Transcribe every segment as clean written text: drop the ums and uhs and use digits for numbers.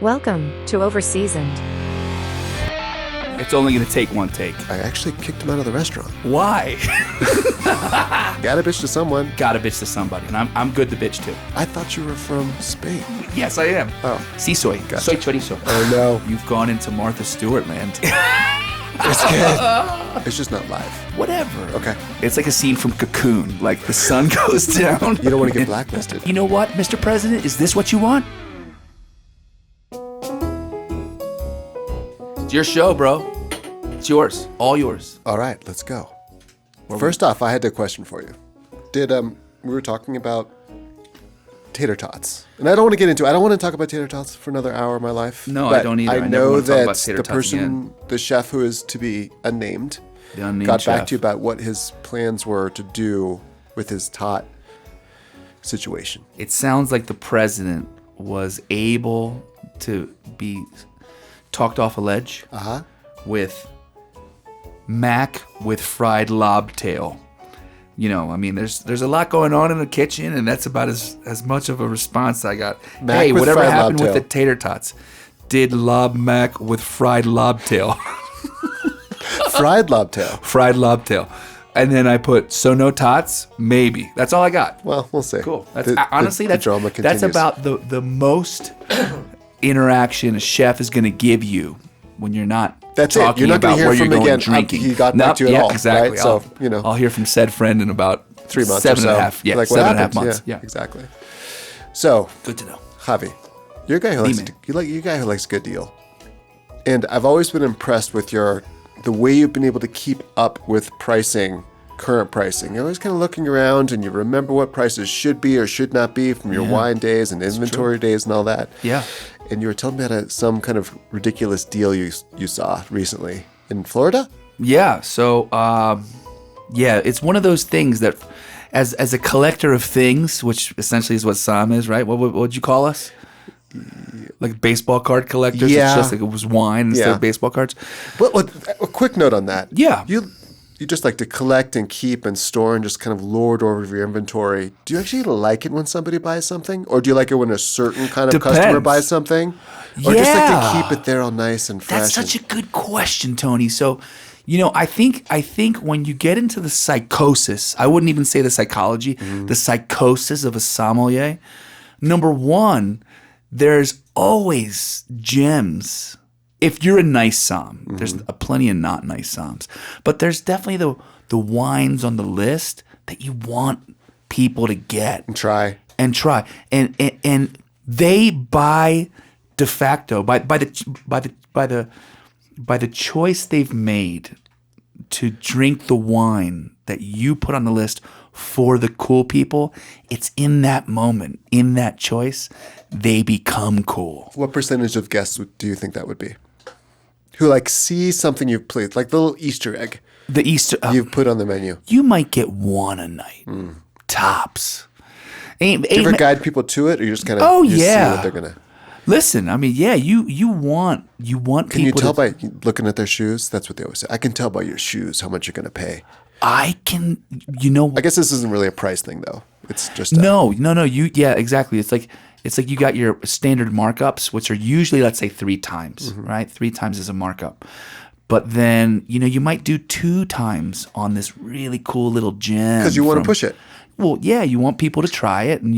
Welcome to Overseasoned. It's only going to take one take. I actually kicked him out of the restaurant. Why? Gotta bitch to someone. Gotta bitch to somebody, and I'm good to bitch to. I thought you were from Spain. Yes, I am. Oh. Sí soy. Gotcha. Soy chorizo. Oh, no. You've gone into Martha Stewart land. It's good. It's just not live. Whatever. Okay. It's like a scene from Cocoon. Like the sun goes down. You don't want to get blacklisted. You know what, Mr. President? Is this what you want? It's your show, bro. It's yours. All yours. All right, let's go. First off, I had a question for you. We were talking about tater tots. And I don't want to get into it. I don't want to talk about tater tots for another hour of my life. No, but I don't either. I I never know want to talk that about tater the tots person, again. the chef who is to be unnamed, The unnamed got chef. back to you about what his plans were to do with his tot situation. It sounds like the president was able to be talked off a ledge with mac with fried lobtail. You know, I mean, there's a lot going on in the kitchen, and that's about as much of a response I got. Mac Hey, with whatever fried happened with lobtail. the tater tots? Did lob mac with fried lobtail. Fried lobtail. Fried lobtail. And then I put, so no tots? Maybe. That's all I got. Well, we'll see. Cool. That's, The honestly, drama that's continues. about the most interaction a chef is going to give you when you're not That's it. talking You're not gonna about hear where you're from him going again. drinking. He got back to you at yeah, all, exactly. right? So, I'll hear from said friend in about 3 months seven or so. and a half. Yeah, Like, what 7.5 happened? months. Yeah, Yeah, exactly. So, good to know. Javi, you're a guy who likes man. you're a guy who likes a good deal, and I've always been impressed with the way you've been able to keep up with pricing, current pricing. You're always kind of looking around, and you remember what prices should be or should not be from your wine days and inventory days and all that. Yeah. And you were telling me about some kind of ridiculous deal you saw recently in Florida. Yeah. So, it's one of those things that, as a collector of things, which essentially is what Sam is, right? What would you call us? Like baseball card collectors. Yeah. It's just like it was wine instead of baseball cards. Well, a quick note on that. Yeah. You just like to collect and keep and store and just kind of lord over your inventory. Do you actually like it when somebody buys something? Or do you like it when a certain kind of customer Depends. buys something? Or just like Yeah. to keep it there all nice and fresh? That's such a good question, Tony. So, I think when you get into the psychosis, I wouldn't even say the psychology, the psychosis of a sommelier. Number one, there's always gems. If you're a nice som, there's plenty of not nice soms, but there's definitely the wines on the list that you want people to get And try. and they by de facto by the choice they've made to drink the wine that you put on the list for the cool people. It's in that moment, in that choice, they become cool. What percentage of guests do you think that would be? Who like see something you've placed, like the little Easter egg The Easter you've put on the menu. you might get one a night, tops. Do you ever guide people to it, or you just kind of Oh, see yeah. what they're gonna? Listen, I mean, yeah, you want Can you people tell to, by looking at their shoes? That's what they always say. I can tell by your shoes how much you're gonna pay. I can, I guess this isn't really a price thing, though. It's just No, yeah, exactly. It's like you got your standard markups, which are usually, let's say, 3 times, right? 3 times is a markup. But then, you might do 2 times on this really cool little gem. because you want to push it. Well, yeah, you want people to try it, and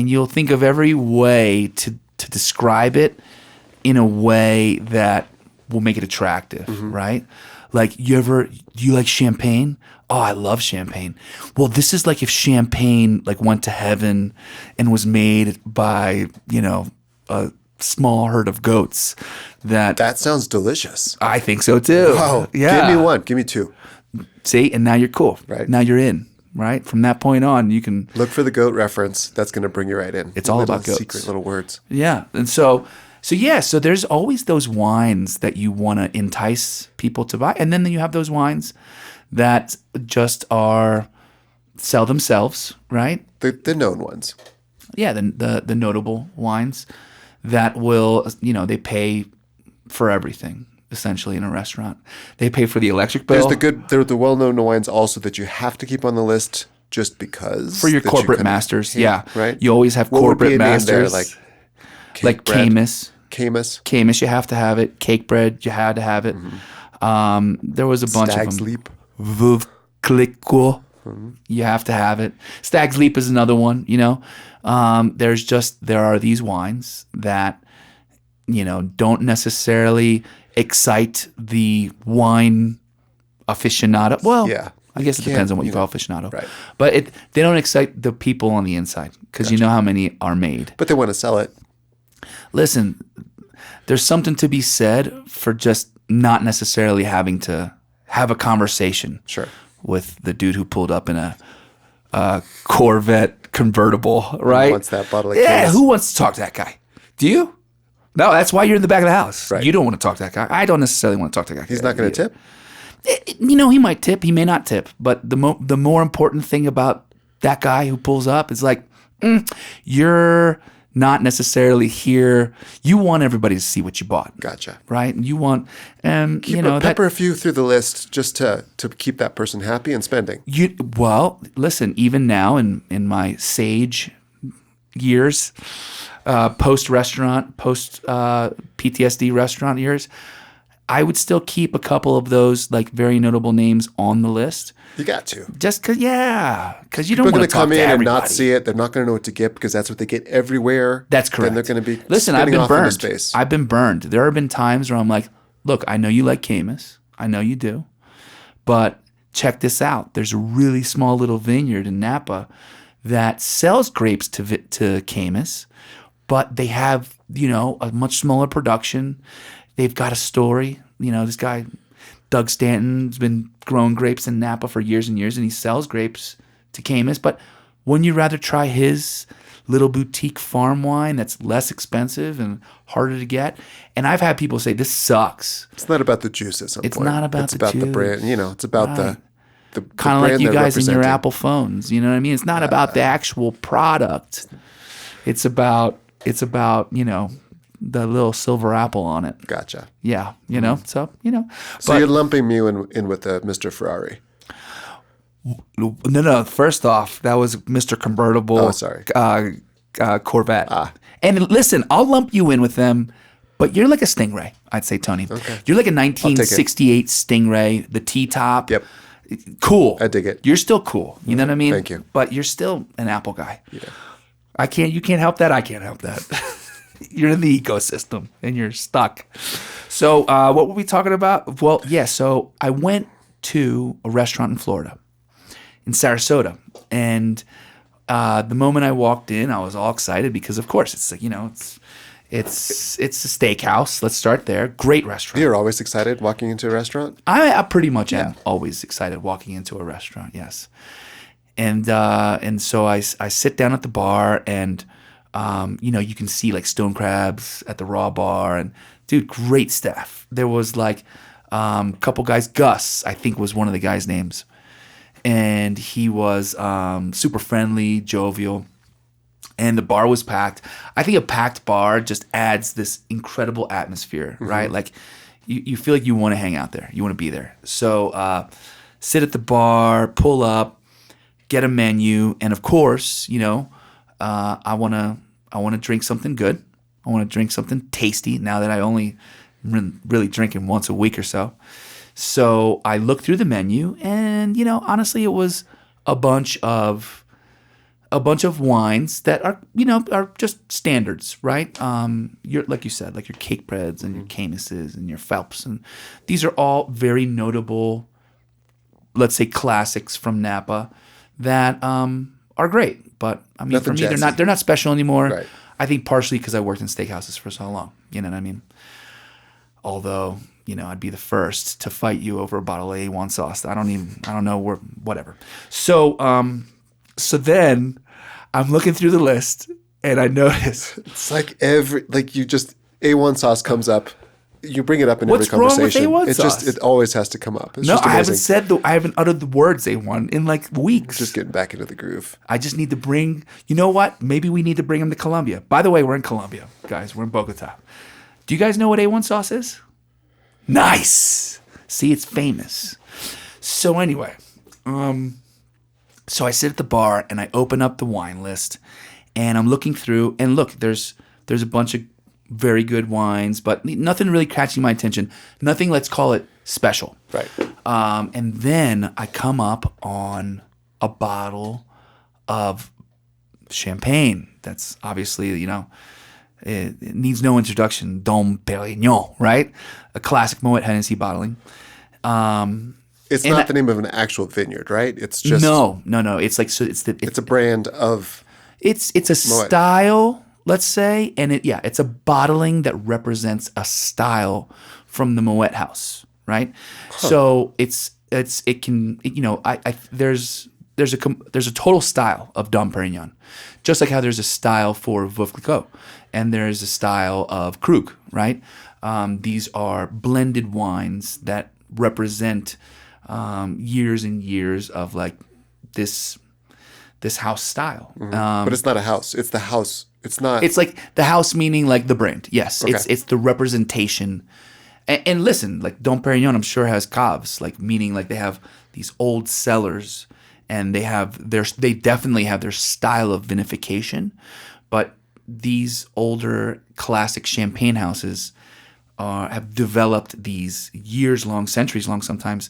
you'll think of every way to describe it in a way that will make it attractive, right? Like, do you like champagne? Oh, I love champagne. Well, this is like if champagne like went to heaven and was made by, a small herd of goats. That sounds delicious. I think so too. Wow. Yeah. Give me one. Give me 2. See, and now you're cool. Right. Now you're in, right? From that point on, you can Look for the goat reference. That's going to bring you right in. It's all Little about goats. secret little words. Yeah. And so there's always those wines that you want to entice people to buy. And then you have those wines that just sell themselves, right? The known ones. Yeah, the notable wines that will, they pay for everything essentially in a restaurant. They pay for the electric bill. There's the well-known wines also that you have to keep on the list just because. For your that you corporate kinda masters, hate, yeah. Right? You always have What would be corporate a name there, masters. like like Cake Bread? Camus. Camus. Camus, you have to have it. Cake bread, you had to have it. There was a bunch Stag's of them. Leap. Veuve Clicquot, you have to have it. Stag's Leap is another one. There are these wines that don't necessarily excite the wine aficionado. Well, Yeah. I guess it depends on what you call aficionado. Right. But they don't excite the people on the inside because you know how many are made. But they want to sell it. Listen, there's something to be said for just not necessarily having to have a conversation Sure. with the dude who pulled up in a Corvette convertible, right? Who wants that bottle of Yeah, Camus? who wants to talk to that guy? Do you? No, that's why you're in the back of the house. Right. You don't want to talk to that guy. I don't necessarily want to talk to that guy. He's not going to tip? He might tip, he may not tip, but the more important thing about that guy who pulls up is like, you're not necessarily here. You want everybody to see what you bought. Gotcha. Right? And you want, Pepper a few through the list just to keep that person happy and spending. Listen, even now in my sage years, post-restaurant, post-PTSD restaurant years, I would still keep a couple of those like very notable names on the list. You got to. Just because you don't People are want to going to talk come to in and everybody. not see it. They're not going to know what to get because that's what they get everywhere. That's correct. Then they're going to be Listen, I've spinning been off into burned. space. I've been burned. There have been times where I'm like, look, I know you like Camus. I know you do. But check this out. There's a really small little vineyard in Napa that sells grapes to Camus, but they have, a much smaller production. They've got a story. This guy, Doug Stanton's been growing grapes in Napa for years and years, and he sells grapes to Camus. But wouldn't you rather try his little boutique farm wine that's less expensive and harder to get? And I've had people say, this sucks. It's not about the juice at some It's point. not about it's the about the juice. brand. It's about the Kind of brand like you they're guys in your representing. Apple phones. You know what I mean? It's not about the actual product. It's about the little silver apple on it. Gotcha. Yeah, So So you're lumping me in with Mr. Ferrari. No. First off, that was Mr. Convertible. Oh, sorry. Corvette. And listen, I'll lump you in with them, but you're like a Stingray, I'd say, Tony. Okay. You're like a 1968 Stingray, the T-top. Yep. Cool. I dig it. You're still cool. You know what I mean? Thank you. But you're still an Apple guy. Yeah. You can't help that. I can't help that. You're in the ecosystem and you're stuck. So what were we talking about? Well, yeah. So I went to a restaurant in Florida, in Sarasota, and the moment I walked in, I was all excited because, of course, it's like it's a steakhouse. Let's start there. Great restaurant. You're always excited walking into a restaurant? I pretty much am always excited walking into a restaurant. Yes, and so I sit down at the bar and. You can see like stone crabs at the Raw Bar, and dude, great staff. There was like a couple guys. Gus, I think, was one of the guys' names, and he was super friendly, jovial, and the bar was packed. I think a packed bar just adds this incredible atmosphere, right? Like you feel like you want to hang out there, you want to be there. So sit at the bar, pull up, get a menu, and of course, I want to drink something good. I want to drink something tasty now that I only really drinking once a week or so. So I looked through the menu, and honestly, it was a bunch of wines that are just standards, right? You're like you said, like your cake breads and your Camuses and your Phelps, and these are all very notable, let's say, classics from Napa that are great. But I mean, Nothing for me, jazzy. they're not special anymore. Right. I think partially because I worked in steakhouses for so long. You know what I mean? Although, I'd be the first to fight you over a bottle of A1 sauce. I don't know whatever. So then I'm looking through the list and I notice It's like A1 sauce comes up. You bring it up in What's every wrong with conversation. A1 It's sauce? it always has to come up. It's no, just I amazing. I haven't uttered the words A1 in like weeks. Just getting back into the groove. I just need to bring, you know what? Maybe we need to bring him to Colombia. By the way, we're in Colombia, guys. We're in Bogotá. Do you guys know what A1 sauce is? Nice. See, it's famous. So anyway, so I sit at the bar and I open up the wine list and I'm looking through, and look, there's a bunch of very good wines, but nothing really catching my attention. Nothing, let's call it special. Right. And then I come up on a bottle of champagne. That's obviously, it needs no introduction. Dom Pérignon, right? A classic Moet Hennessy bottling. It's not the name of an actual vineyard, right? It's just no. It's like it's a brand of. It's a style, let's say, and it's a bottling that represents a style from the Moet house, right? Huh. So there's a total style of Dom Pérignon, just like how there's a style for Veuve Clicquot, and there's a style of Krug, right? These are blended wines that represent years and years of like this house style. Mm-hmm. But it's not a house. It's the house. It's not. It's like the house, meaning like the brand. Yes, okay. It's the representation. And listen, like Dom Pérignon, I'm sure has caves, like meaning like they have these old cellars, and they definitely have their style of vinification. But these older classic champagne houses have developed these years-long, centuries-long sometimes,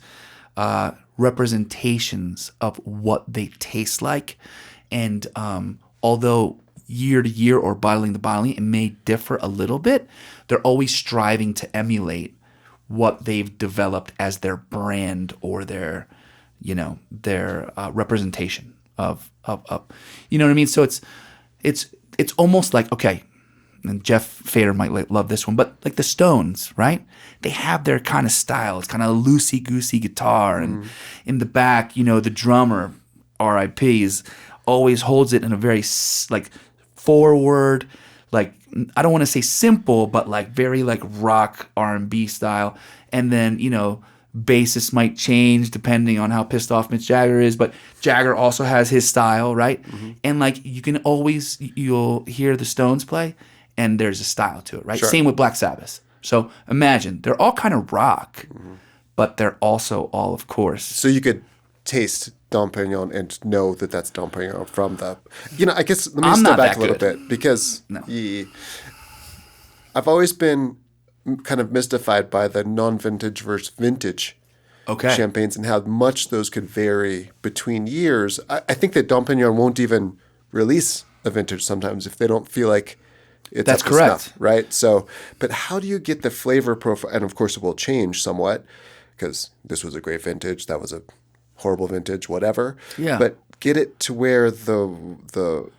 representations of what they taste like. And although year to year or bottling to bottling, it may differ a little bit, they're always striving to emulate what they've developed as their brand or their representation of you know what I mean? So it's almost like, okay, and Jeff Fader might love this one, but like the Stones, right? They have their kind of style. It's kind of a loosey-goosey guitar. And in the back, the drummer, R.I.P., always holds it in a very like forward, like, I don't want to say simple, but like very like rock R&B style. And then, bassist might change depending on how pissed off Mick Jagger is, but Jagger also has his style, right? Mm-hmm. And like you'll hear the Stones play, and there's a style to it, right? Sure. Same with Black Sabbath. So imagine they're all kind of rock, but they're also all, of course. So you could taste Dom Pérignon and know that that's Dom Pérignon from the. I guess let me step back a little bit because I've always been kind of mystified by the non-vintage versus vintage champagnes and how much those could vary between years. I think that Dom Pérignon won't even release a vintage sometimes if they don't feel like it's that's up to correct, snuff, right? So, but how do you get the flavor profile? And of course, it will change somewhat because this was a great vintage, that was a horrible vintage, whatever. Yeah. But get it to where the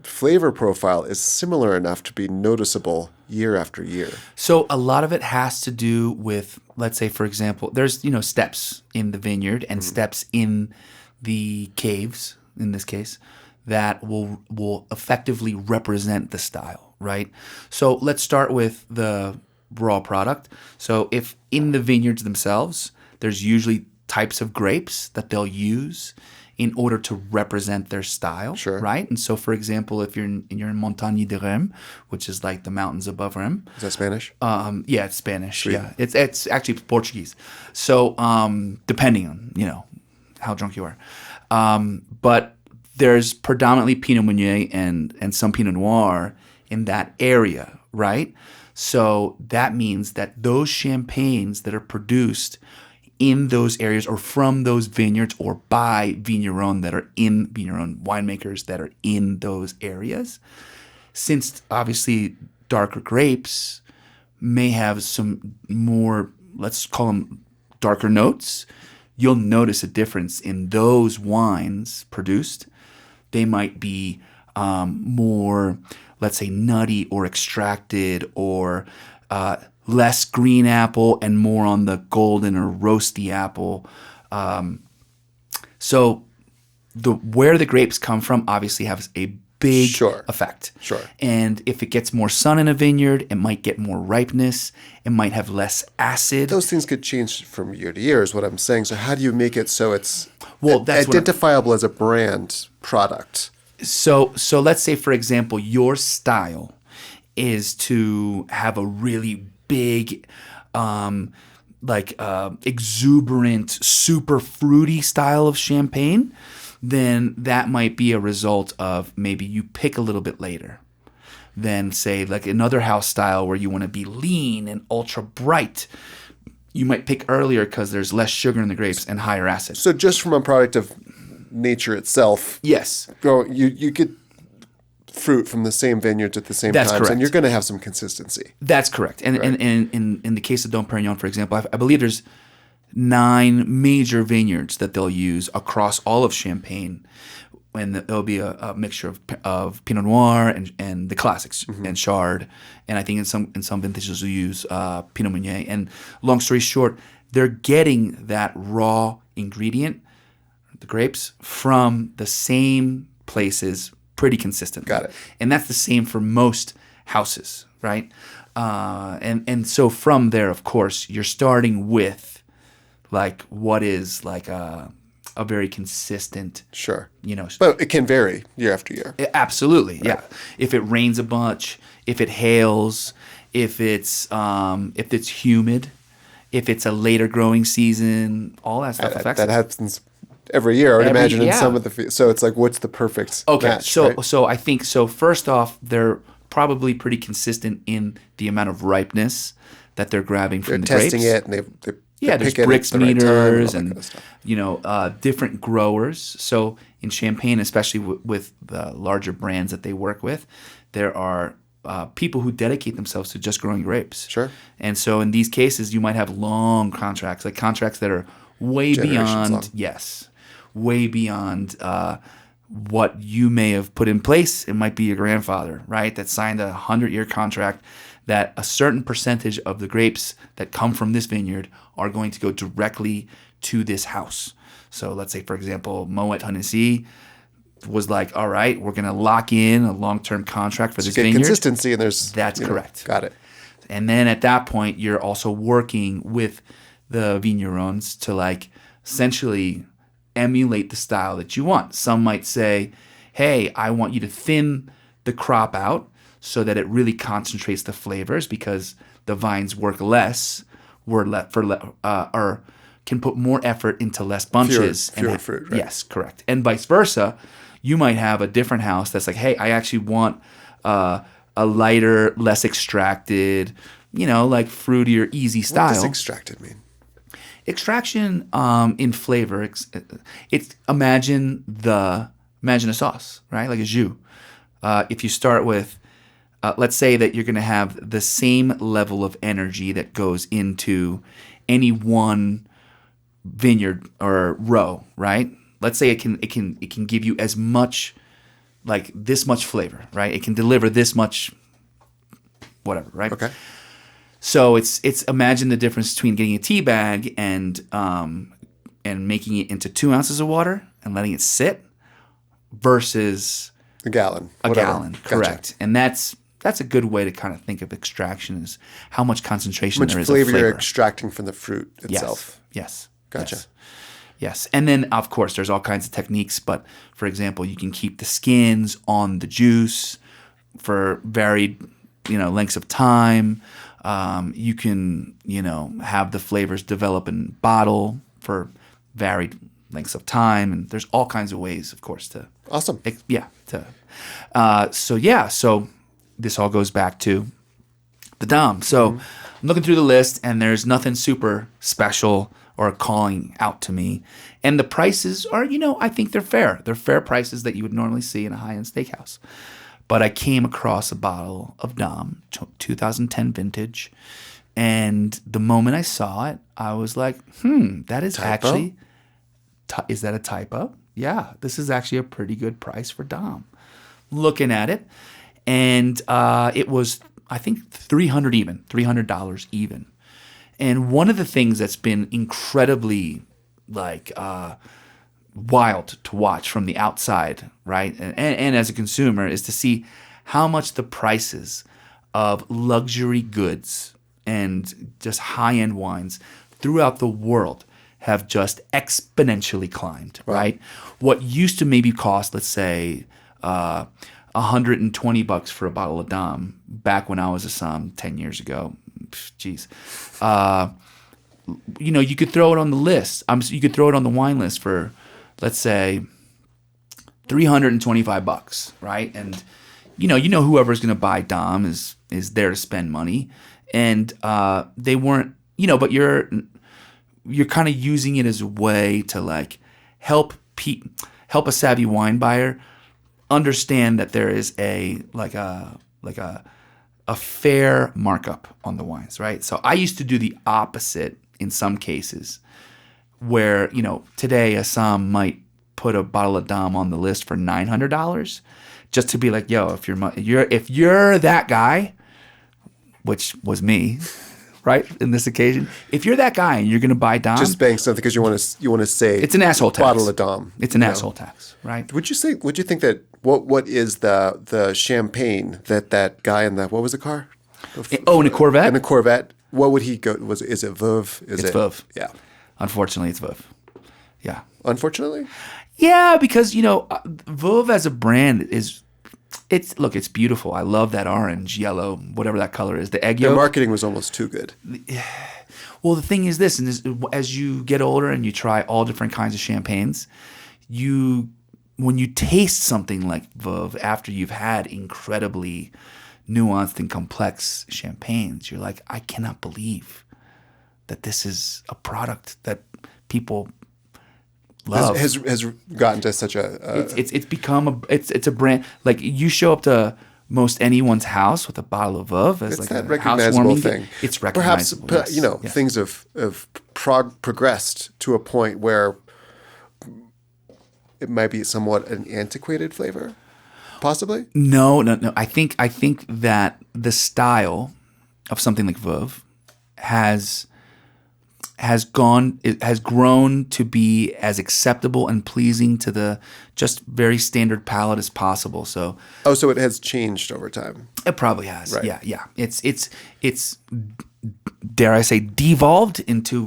flavor profile is similar enough to be noticeable year after year. So a lot of it has to do with, let's say, for example, there's steps in the vineyard and steps in the caves, in this case, that will effectively represent the style, right? So let's start with the raw product. So if in the vineyards themselves, there's usually types of grapes that they'll use in order to represent their style, sure, right? And so, for example, if you're in Montagne de Reims, which is like the mountains above Reims. Is that Spanish? Yeah, it's Spanish. Sweet. Yeah, it's actually Portuguese. So depending on how drunk you are, but there's predominantly Pinot Meunier and some Pinot Noir in that area, right? So that means that those champagnes that are produced in those areas or from those vineyards or by vigneron winemakers that are in those areas, since obviously darker grapes may have some more, let's call them darker notes, you'll notice a difference in those wines produced. They might be more, let's say, nutty or extracted or less green apple and more on the golden or roasty apple. So where the grapes come from obviously has a big effect. Sure. And if it gets more sun in a vineyard, it might get more ripeness. It might have less acid. Those things could change from year to year is what I'm saying. So how do you make it so it's that's identifiable as a brand product? So let's say, for example, your style is to have a really big, exuberant, super fruity style of champagne, then that might be a result of maybe you pick a little bit later. than say like another house style where you want to be lean and ultra bright. You might pick earlier because there's less sugar in the grapes and higher acid. So just from a product of nature itself, Yes. you get fruit from the same vineyards at the same That's times, correct. and you're going to have some consistency. That's correct. And in the case of Dom Pérignon, for example, I believe there's 9 major vineyards that they'll use across all of Champagne. And there'll be a mixture of Pinot Noir and the classics and Chard, and I think in some vintages they'll use Pinot Meunier. And long story short, they're getting that raw ingredient, the grapes, from the same places pretty consistently. Got it. And that's the same for most houses, right? And so from there, of course, you're starting with like what is like a very consistent, Sure. you know. But it can vary year after year. Absolutely, yeah. If it rains a bunch, if it hails, if it's humid, if it's a later growing season, all that stuff affects That it. happens every year. I would imagine in yeah. some of the so it's like what's the perfect match, so right? so I think so. First off, they're probably pretty consistent in the amount of ripeness that they're grabbing from the testing grapes. it and they Yeah, there's pick it at bricks the right time meters all that and kind of stuff. different growers. So in Champagne, especially with the larger brands that they work with, there are people who dedicate themselves to just growing grapes. Sure. And so in these cases, you might have long contracts, like contracts that are way Generations long. way beyond what you may have put in place. It might be your grandfather, right, that signed a 100-year contract that a certain percentage of the grapes that come from this vineyard are going to go directly to this house. So let's say, for example, Moet Hennessy was like, all right, we're going to lock in a long-term contract for this Get vineyard. consistency and there's That's correct. Got it. And then at that point, you're also working with the vignerons to like essentially emulate the style that you want. Some might say, hey, I want you to thin the crop out so that it really concentrates the flavors because the vines work less, or can put more effort into less bunches. Fewer fruit, right? Yes, correct. And vice versa, you might have a different house that's like, hey, I actually want a lighter, less extracted, like fruitier, easy style. What does extracted mean? Extraction in flavor, imagine a sauce, right? Like a jus. If you start with, let's say that you're going to have the same level of energy that goes into any one vineyard or row, right? Let's say it can give you as much, like this much flavor, right? It can deliver this much, whatever, right? Okay. So it's imagine the difference between getting a tea bag and making it into 2 ounces of water and letting it sit versus A gallon. a whatever. gallon, Gotcha. correct? And that's a good way to kind of think of extraction is how much concentration How much there is flavor of flavor. you're extracting from the fruit itself. Yes. Gotcha. Yes. And then, of course, there's all kinds of techniques. But, for example, you can keep the skins on the juice for varied, lengths of time. You can, have the flavors develop in bottle for varied lengths of time. And there's all kinds of ways, of course, to... Awesome. So this all goes back to the Dom. So I'm looking through the list, and there's nothing super special or calling out to me. And the prices are, I think they're fair. They're fair prices that you would normally see in a high-end steakhouse. But I came across a bottle of Dom, 2010 vintage, and the moment I saw it, I was like, that is Typo? actually... is that a typo? Yeah, this is actually a pretty good price for Dom. Looking at it, and it was, I think, $300 even. And one of the things that's been incredibly wild to watch from the outside, right, and as a consumer, is to see how much the prices of luxury goods and just high-end wines throughout the world have just exponentially climbed, right? What used to maybe cost, let's say, $120 for a bottle of Dom back when I was a somm 10 years ago. Jeez. You could throw it on the list. You could throw it on the wine list for, let's say, $325, right? And whoever's going to buy Dom is there to spend money, and they weren't, but you're kind of using it as a way to like help a savvy wine buyer understand that there is a fair markup on the wines, right? So I used to do the opposite in some cases, where today a Sam might put a bottle of Dom on the list for $900, just to be like, yo, if you're that guy, which was me, right, in this occasion, if you're that guy and you're going to buy Dom, just buying something because you want to say it's an asshole tax. Bottle of Dom. It's an asshole tax, right? Would you think that what is the champagne that guy in what was the car? In a Corvette. In a Corvette. What would he go? Is it Veuve? It's Veuve. Yeah. Unfortunately, it's Veuve. Yeah. Unfortunately. Yeah, because Veuve as a brand it's beautiful. I love that orange, yellow, whatever that color is. The egg yolk. Their marketing was almost too good. Well, the thing is this, and as you get older and you try all different kinds of champagnes, when you taste something like Veuve after you've had incredibly nuanced and complex champagnes, you're like, I cannot believe that this is a product that people love. Has gotten to such a it's become it's a brand. Like you show up to most anyone's house with a bottle of Veuve as it's like that a recognizable housewarming thing. It's recognizable. Perhaps Yes. things have progressed to a point where it might be somewhat an antiquated flavor, possibly. No. I think that the style of something like Veuve has grown to be as acceptable and pleasing to the just very standard palate as possible. So So it has changed over time. it probably has. Right. Yeah. It's dare I say devolved into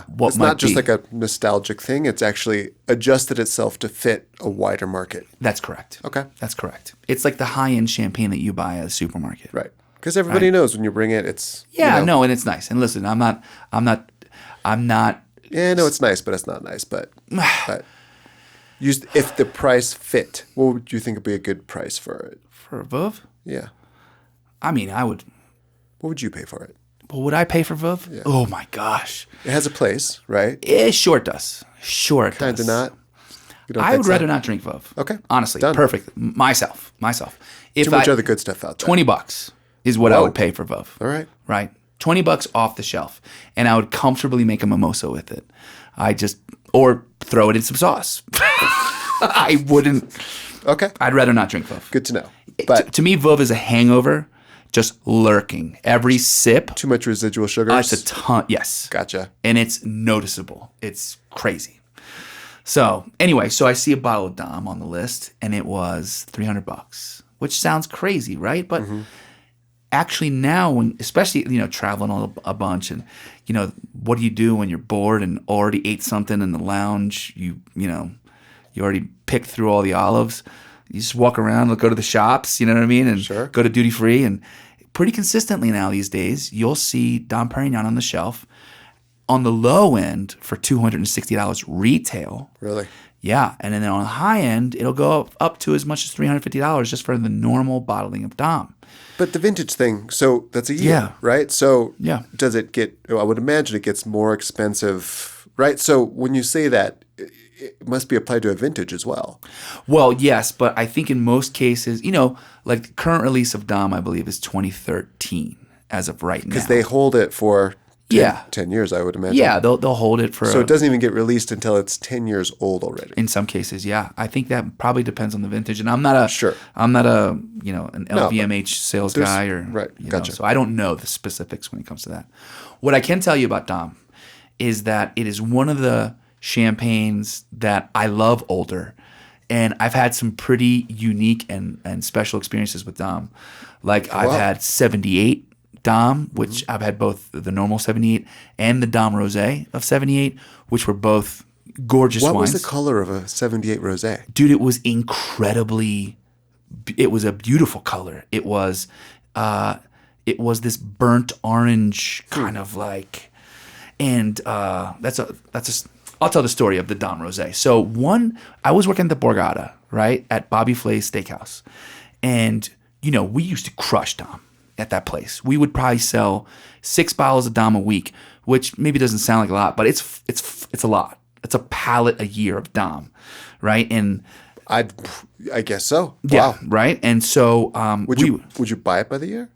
what it's might not just be. like a nostalgic thing. It's actually adjusted itself to fit a wider market. That's correct. Okay. That's correct. It's like the high-end champagne that you buy at a supermarket. Right. Because everybody knows when you bring it, it's And it's nice. And listen, I'm not. Yeah, no, it's nice, but it's not nice. But if the price fit, what would you think would be a good price for it? For Veuve? Yeah. I mean, I would. What would you pay for it? But would I pay for Veuve? Yeah. Oh my gosh. It has a place, right? Sure it does. Sure it Kind does. of not. I would rather not drink Veuve. Okay. Honestly, Done. perfect. Myself. If Too much other good stuff out there. $20 is what I would pay for Veuve. All right. Right. $20 off the shelf, and I would comfortably make a mimosa with it. Or throw it in some sauce. I wouldn't. Okay. I'd rather not drink Veuve. Good to know. But to me, Veuve is a hangover, just lurking. Every sip. too much residual sugars. It's a ton. Yes. Gotcha. And it's noticeable. It's crazy. So anyway, I see a bottle of Dom on the list, and it was $300, which sounds crazy, right? But actually now, especially traveling a bunch, and what do you do when you're bored and already ate something in the lounge? You already picked through all the olives. You just walk around, go to the shops, you know what I mean, and Sure. go to duty free, and pretty consistently now these days, you'll see Dom Pérignon on the shelf on the low end for $260 retail. Really? Yeah, and then on the high end, it'll go up to as much as $350 just for the normal bottling of Dom. But the vintage thing, so that's a year, Yeah. right? So Yeah. does it get, I would imagine it gets more expensive, right? So when you say that, it must be applied to a vintage as well. Well, yes, but I think in most cases, like the current release of Dom, I believe, is 2013 as of right now. Because they hold it for 10 years, I would imagine. Yeah, they'll hold it for. So it doesn't even get released until it's 10 years old already. In some cases, yeah. I think that probably depends on the vintage, and I'm not a Sure. I'm not a an LVMH sales guy or right, gotcha. So I don't know the specifics when it comes to that. What I can tell you about Dom is that it is one of the champagnes that I love older, and I've had some pretty unique and special experiences with Dom. Like I've had 78 Dom, which I've had both the normal 78 and the Dom Rosé of 78, which were both gorgeous wines. What was the color of a 78 Rosé? Dude, it was it was a beautiful color. It was this burnt orange kind of like, and I'll tell the story of the Dom Rosé. So I was working at the Borgata, right, at Bobby Flay's Steakhouse, and we used to crush Dom at that place. We would probably sell 6 bottles of Dom a week, which maybe doesn't sound like a lot, but it's a lot. It's a pallet a year of Dom, right? And I guess so. yeah, Wow. right. And so Would you buy it by the year?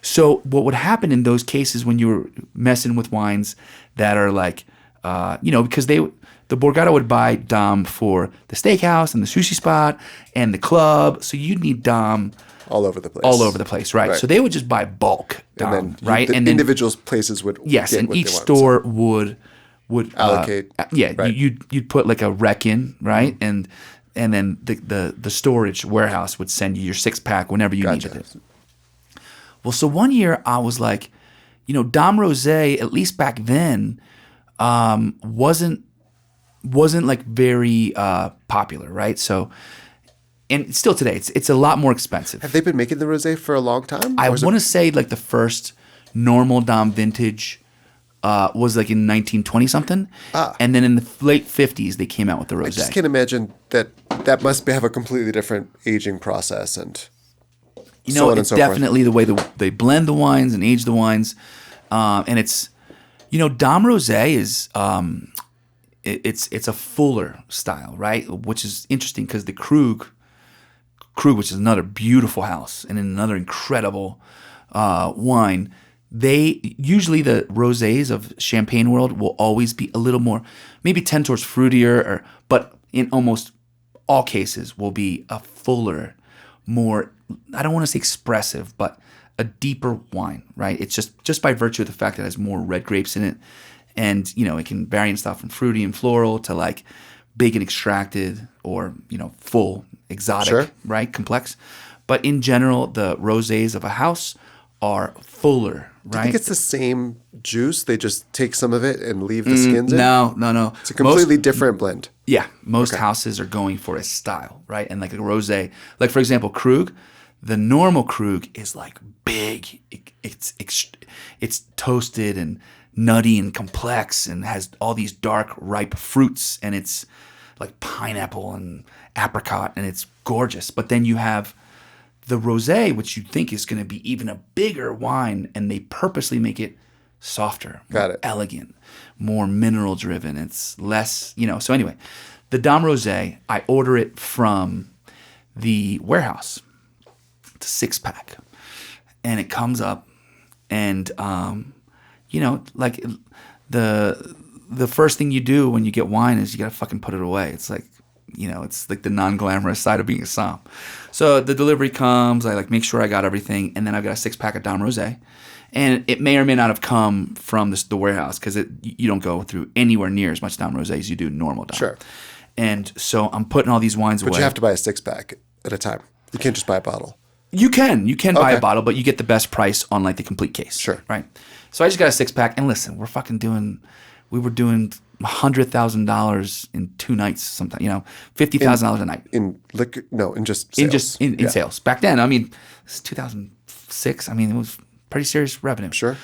So what would happen in those cases when you were messing with wines that are like, because the Borgata would buy Dom for the steakhouse and the sushi spot and the club. So you'd need Dom all over the place. Right? Right. So they would just buy bulk Dom, And then right? the And then individual places would yes, get and what each they want. store would Allocate. Right. You'd put like a rec in, right? And then the storage warehouse would send you your 6-pack whenever you Gotcha. needed it. Well, so one year I was like, Dom Rosé, at least back then, wasn't like very popular, right? So, and still today, it's a lot more expensive. Have they been making the rosé for a long time? I want to say like the first normal Dom vintage was like in 1920 something, and then in the late 50s they came out with the rosé. I just can't imagine that must have a completely different aging process and. So on and it's so forth. definitely the way they blend the wines and age the wines, and it's, Dom Rosé is, it's a fuller style, right? Which is interesting because the Krug, which is another beautiful house and another incredible wine, usually the rosés of Champagne world will always be a little more, maybe tend towards fruitier, but in almost all cases will be a fuller, more, I don't want to say expressive, but a deeper wine, right? It's just by virtue of the fact that it has more red grapes in it. And, it can vary in stuff from fruity and floral to like big and extracted or, full, exotic, Sure. right? Complex. But in general, the rosés of a house are fuller, right? I think it's the same juice. They just take some of it and leave the skins in. No. It's a completely different blend. Yeah, most houses are going for a style, right? And like a rosé, like for example, Krug, the normal Krug is like big. It's toasted and nutty and complex and has all these dark, ripe fruits, and it's like pineapple and apricot, and it's gorgeous. But then you have the rosé, which you think is going to be even a bigger wine, and they purposely make it softer, more elegant, more mineral driven. It's less, So anyway, the Dom Rosé, I order it from the warehouse. It's a 6-pack, and it comes up, and like the first thing you do when you get wine is you gotta fucking put it away. It's like, it's like the non-glamorous side of being a som. So the delivery comes, I like make sure I got everything, and then I've got a 6-pack of Dom Rosé. And it may or may not have come from the warehouse because you don't go through anywhere near as much Dom Rosé as you do normal Dom. Sure. And so I'm putting all these wines away. But you have to buy a 6-pack at a time. You can't just buy a bottle. You can buy a bottle, but you get the best price on like the complete case. Sure. Right. So I just got a 6-pack, and listen, we were doing $100,000 in 2 nights sometimes, $50,000 a night. In liquor? No, in just sales. In sales. Back then, it's 2006. It was pretty serious revenue. Sure.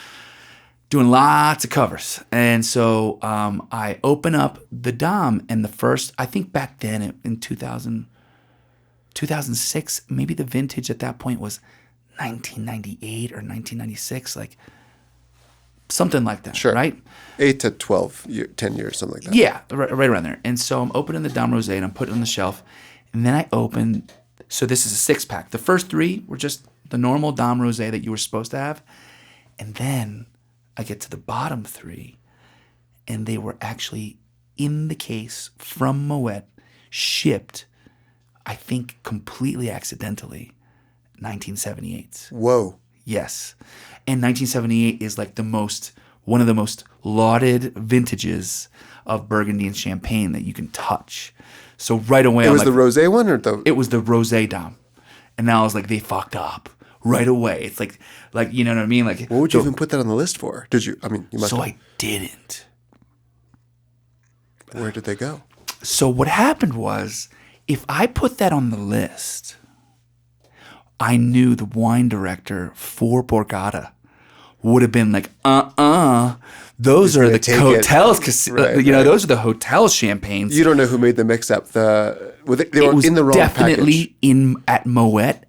Doing lots of covers. And so I open up the Dom, and the first, I think back then in 2006, maybe the vintage at that point was 1998 or 1996, like something like that, Sure. right? 8 to 12, 10 years, something like that. Yeah, right around there. And so I'm opening the Dom Rosé, and I'm putting it on the shelf, and then I open, so this is a 6-pack. The first 3 were just the normal Dom Rosé that you were supposed to have, and then I get to the bottom 3, and they were actually in the case from Moet, shipped, I think completely accidentally, 1978. Whoa. Yes. And 1978 is like one of the most lauded vintages of Burgundy and Champagne that you can touch. So right away, It was the rosé one or the? It was the Rosé Dom. And now I was like, they fucked up right away. It's like you know what I mean? Like, What would you even put that on the list for? Did you? You must. So have. I didn't. Where did they go? So what happened was, if I put that on the list, I knew the wine director for Borgata would have been like, those are the hotels, Right. those are the hotel champagnes. You don't know who made the mix-up. They were it was in the wrong definitely package. at Moet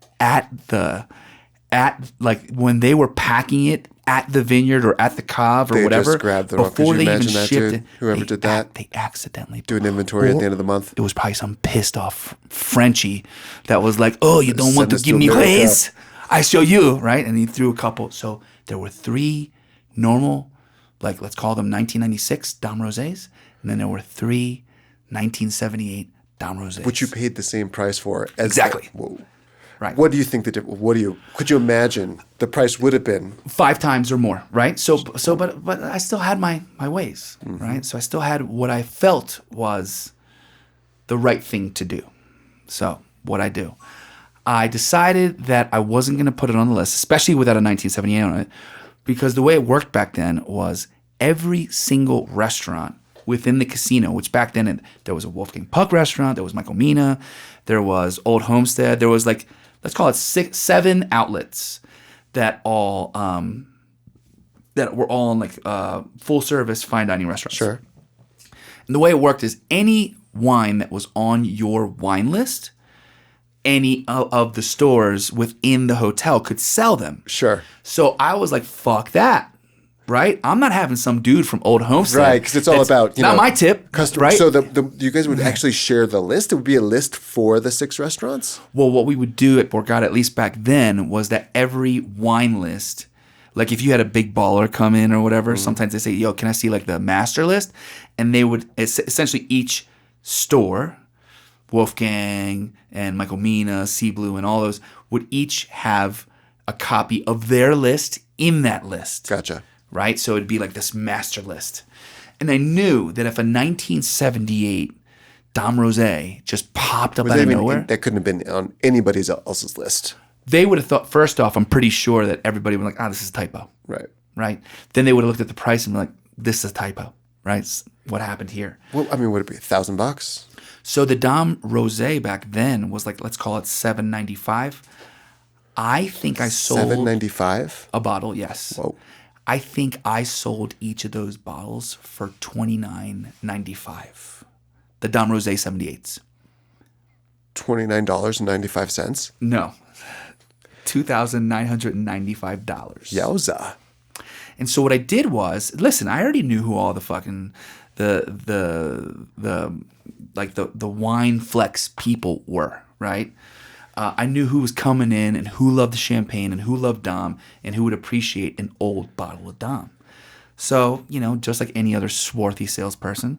like when they were packing it at the vineyard or at the cave or They whatever, just grabbed the rock. Could before you they even imagine that, shipped dude? it, Whoever did that? they accidentally Do an inventory at the Or end of the month. It was probably some pissed off Frenchie that was like, "Oh, you don't want Send to us give to me America." raise? I show you, right?" And he threw a couple. So there were 3 normal, like let's call them 1996 Dom Rosés, and then there were 3 1978 Dom Rosés. Which you paid the same price for. As Exactly. Whoa. Right. What do you think could you imagine the price would have been? 5 times or more, right? But I still had my ways, right? So I still had what I felt was the right thing to do. So what I do, I decided that I wasn't going to put it on the list, especially without a 1978 on it, because the way it worked back then was every single restaurant within the casino, which back then there was a Wolfgang Puck restaurant, there was Michael Mina, there was Old Homestead, there was like, let's call it 7 outlets that all that were all in like full service fine dining restaurants. Sure. And the way it worked is any wine that was on your wine list, any of the stores within the hotel could sell them. Sure. So I was like, fuck that. Right? I'm not having some dude from Old Homestead. Right, because it's all about, not my tip. customer. Right? So you guys would actually share the list? It would be a list for the 6 restaurants? Well, what we would do at Borgata, at least back then, was that every wine list, like if you had a big baller come in or whatever, sometimes they say, "Yo, can I see like the master list?" And they would essentially each store, Wolfgang and Michael Mina, Sea Blue, and all those would each have a copy of their list in that list. Gotcha. Right? So it'd be like this master list. And I knew that if a 1978 Dom Rosé just popped up out of nowhere, that couldn't have been on anybody else's list. they would have thought, first off, I'm pretty sure that everybody would be like, this is a typo. Right. Right? Then they would have looked at the price and be like, this is a typo. Right? What happened here? Well, I mean, would it be $1,000? So the Dom Rosé back then was like, let's call it $7.95. I think I sold $7.95 a bottle, yes. Whoa. I think I sold each of those bottles for $29.95. The Dom Rosé 78s. $29.95. No. $2,995. Yowza. And so what I did was, listen, I already knew who all the fucking the wine flex people were, right? I knew who was coming in and who loved the champagne and who loved Dom and who would appreciate an old bottle of Dom. So, just like any other swarthy salesperson,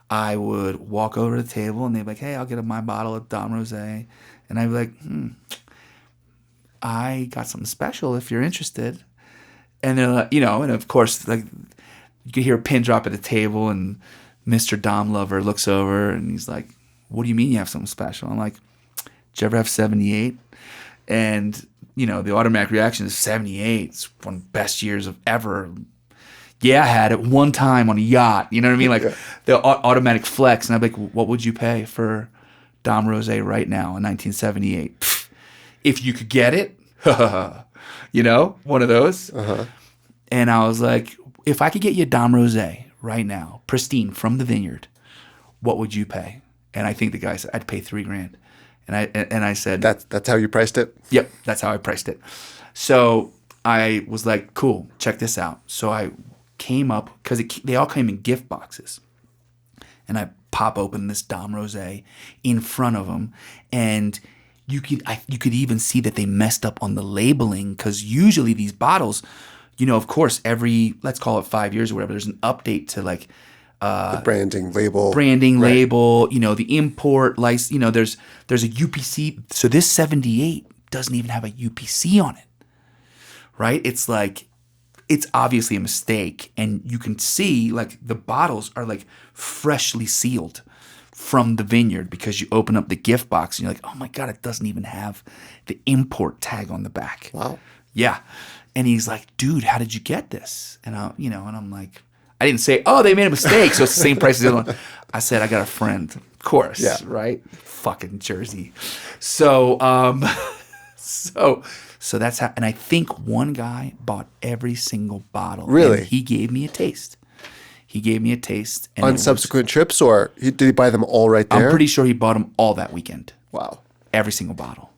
I would walk over to the table and they'd be like, "Hey, I'll get my bottle of Dom Rosé." And I'd be like, "I got something special if you're interested." And they're like, and of course, like you could hear a pin drop at the table and Mr. Dom Lover looks over and he's like, "What do you mean you have something special?" I'm like, "Did you ever have 78? And, the automatic reaction is 78. It's one of the best years of ever. Yeah, I had it one time on a yacht. You know what I mean? Like the automatic flex. And I'd be like, "What would you pay for Dom Rosé right now in 1978? Pfft, if you could get it." One of those. Uh-huh. And I was like, "If I could get you a Dom Rosé right now, pristine from the vineyard, what would you pay?" And I think the guy said, "I'd pay $3,000. And I said, That's how you priced it? "Yep, that's how I priced it." So I was like, "Cool, check this out." So I came up, because they all came in gift boxes. And I pop open this Dom Rosé in front of them. And you could even see that they messed up on the labeling, because usually these bottles, of course, every, let's call it 5 years or whatever, there's an update to like the branding label. Label, the import license, there's a UPC. So this 78 doesn't even have a UPC on it, right? It's like, it's obviously a mistake. And you can see like the bottles are like freshly sealed from the vineyard, because you open up the gift box and you're like, "Oh my God, it doesn't even have the import tag on the back." Wow. Yeah. And he's like, "Dude, how did you get this?" And and I'm like, I didn't say, "Oh, they made a mistake, so it's the same price as the other one." I said, "I got a friend." Of course. Yeah. Right? Fucking Jersey. So, so that's how, and I think one guy bought every single bottle. Really? And he gave me a taste. And On subsequent trips, or did he buy them all right there? I'm pretty sure he bought them all that weekend. Wow. Every single bottle.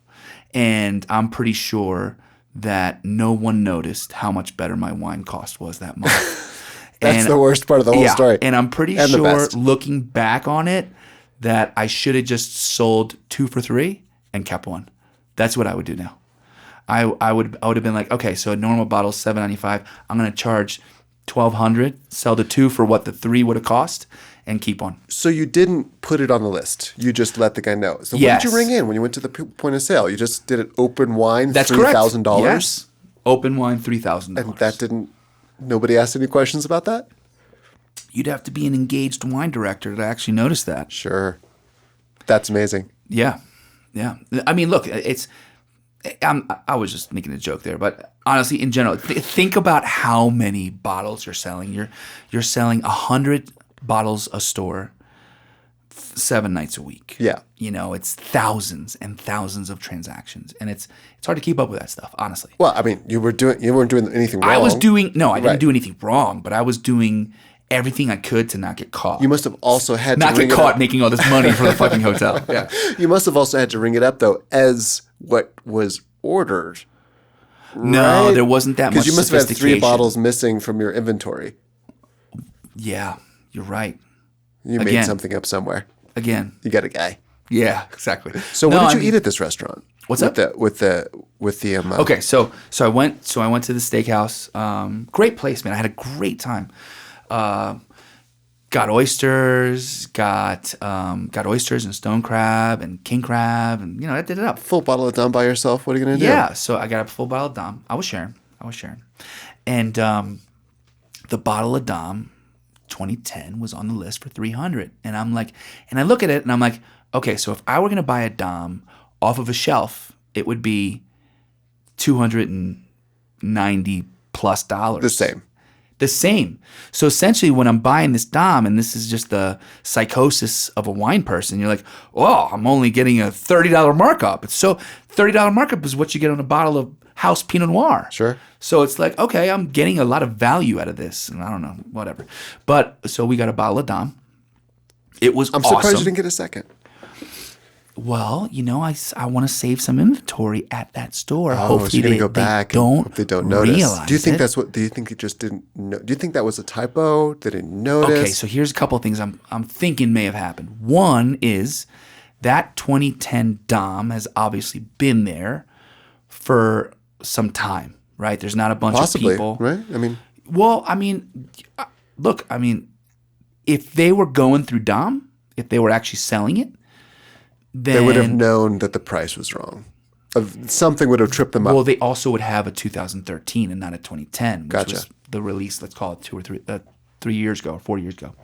And I'm pretty sure that no one noticed how much better my wine cost was that month. That's the worst part of the whole story. And I'm pretty And the sure, best. looking back on it, that I should have just sold 2 for $3 and kept one. That's what I would do now. I would have been like, okay, so a normal bottle is $7.95. I'm going to charge $1,200, sell the 2 for what the 3 would have cost, and keep one. So you didn't put it on the list. You just let the guy know. So Yes. what did you ring in when you went to the point of sale? You just did it open wine, That's correct. $3,000? Yes. Open wine, $3,000. And that didn't, nobody asked any questions about that? You'd have to be an engaged wine director to actually notice that. Sure. That's amazing. Yeah. Yeah. I mean, look, I was just making a joke there, but honestly, in general, think about how many bottles you're selling. You're selling 100 bottles a store, 7 nights a week. Yeah. It's thousands and thousands of transactions, and it's hard to keep up with that stuff, honestly. Well, I mean, you weren't doing anything wrong. I didn't Right. do anything wrong, but I was doing everything I could to not get caught. You must have also had not to ring get it caught up. making all this money for the fucking hotel. Yeah. You must have also had to ring it up, though, as what was ordered. No, Right? there wasn't that much Because you must have had 3 sophistication. bottles missing from your inventory. Yeah, you're right. You made Again. something up somewhere. Again. You got a guy. Yeah, exactly. So No, what I did you mean- eat at this restaurant? What's with that? With the Okay, so I went to the steakhouse. Great place, man. I had a great time. Got oysters, got oysters and stone crab and king crab, and I did it up. full bottle of Dom by yourself. What are you gonna do? Yeah, so I got a full bottle of Dom. I was sharing, and the bottle of Dom 2010 was on the list for $300, and I'm like, and I look at it and I'm like, okay, so if I were gonna buy a Dom off of a shelf, it would be $290 plus. The same. So essentially, when I'm buying this Dom, and this is just the psychosis of a wine person, you're like, oh, I'm only getting a $30 markup. So $30 markup is what you get on a bottle of house Pinot Noir. Sure. So it's like, okay, I'm getting a lot of value out of this. And I don't know, whatever. But so we got a bottle of Dom. It was I'm awesome. surprised you didn't get a second. Well, I want to save some inventory at that store. Oh, so Hopefully you're gonna they go back. don't They don't notice. realize Do you think it. that's what? Do you think it just didn't? Do you think that was a typo? They didn't notice. Okay, so here's a couple of things I'm thinking may have happened. One is that 2010 Dom has obviously been there for some time, right? There's not a bunch possibly, of people. right? I mean, Well, look, if they were going through Dom, if they were actually selling it, then they would have known that the price was wrong. Something would have tripped them up. Well, they also would have a 2013 and not a 2010, which Gotcha. was the release, let's call it 3 years ago or 4 years ago.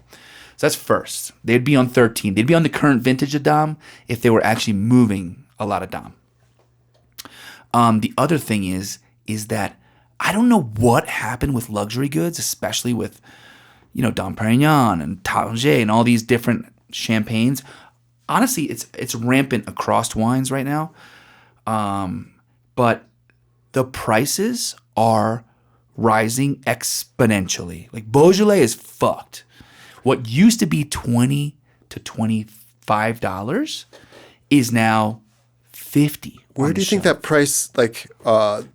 So that's first. They'd be on 13. They'd be on the current vintage of Dom if they were actually moving a lot of Dom. The other thing is that I don't know what happened with luxury goods, especially with, Dom Pérignon and Tanger and all these different champagnes. Honestly, it's rampant across wines right now. But the prices are rising exponentially. Like Beaujolais is fucked. What used to be $20 to $25 is now $50. Where do you think that price, The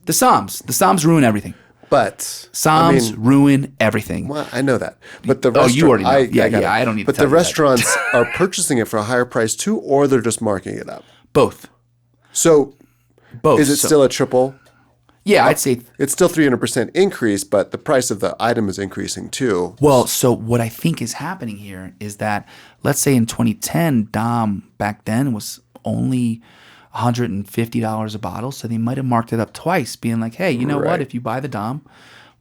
Soms ruin everything. but Soms ruin everything. well, I know that. But the Oh, you already know. Yeah, got it. I don't need to But tell the you that. restaurants are purchasing it for a higher price too, or they're just marking it up. Both. So Both. is it So- still a triple? Yeah, I'd say. It's still 300% increase, but the price of the item is increasing too. Well, so what I think is happening here is that, let's say in 2010, Dom back then was only $150 a bottle, so they might have marked it up twice, being like, "Hey, you know Right. what? If you buy the Dom,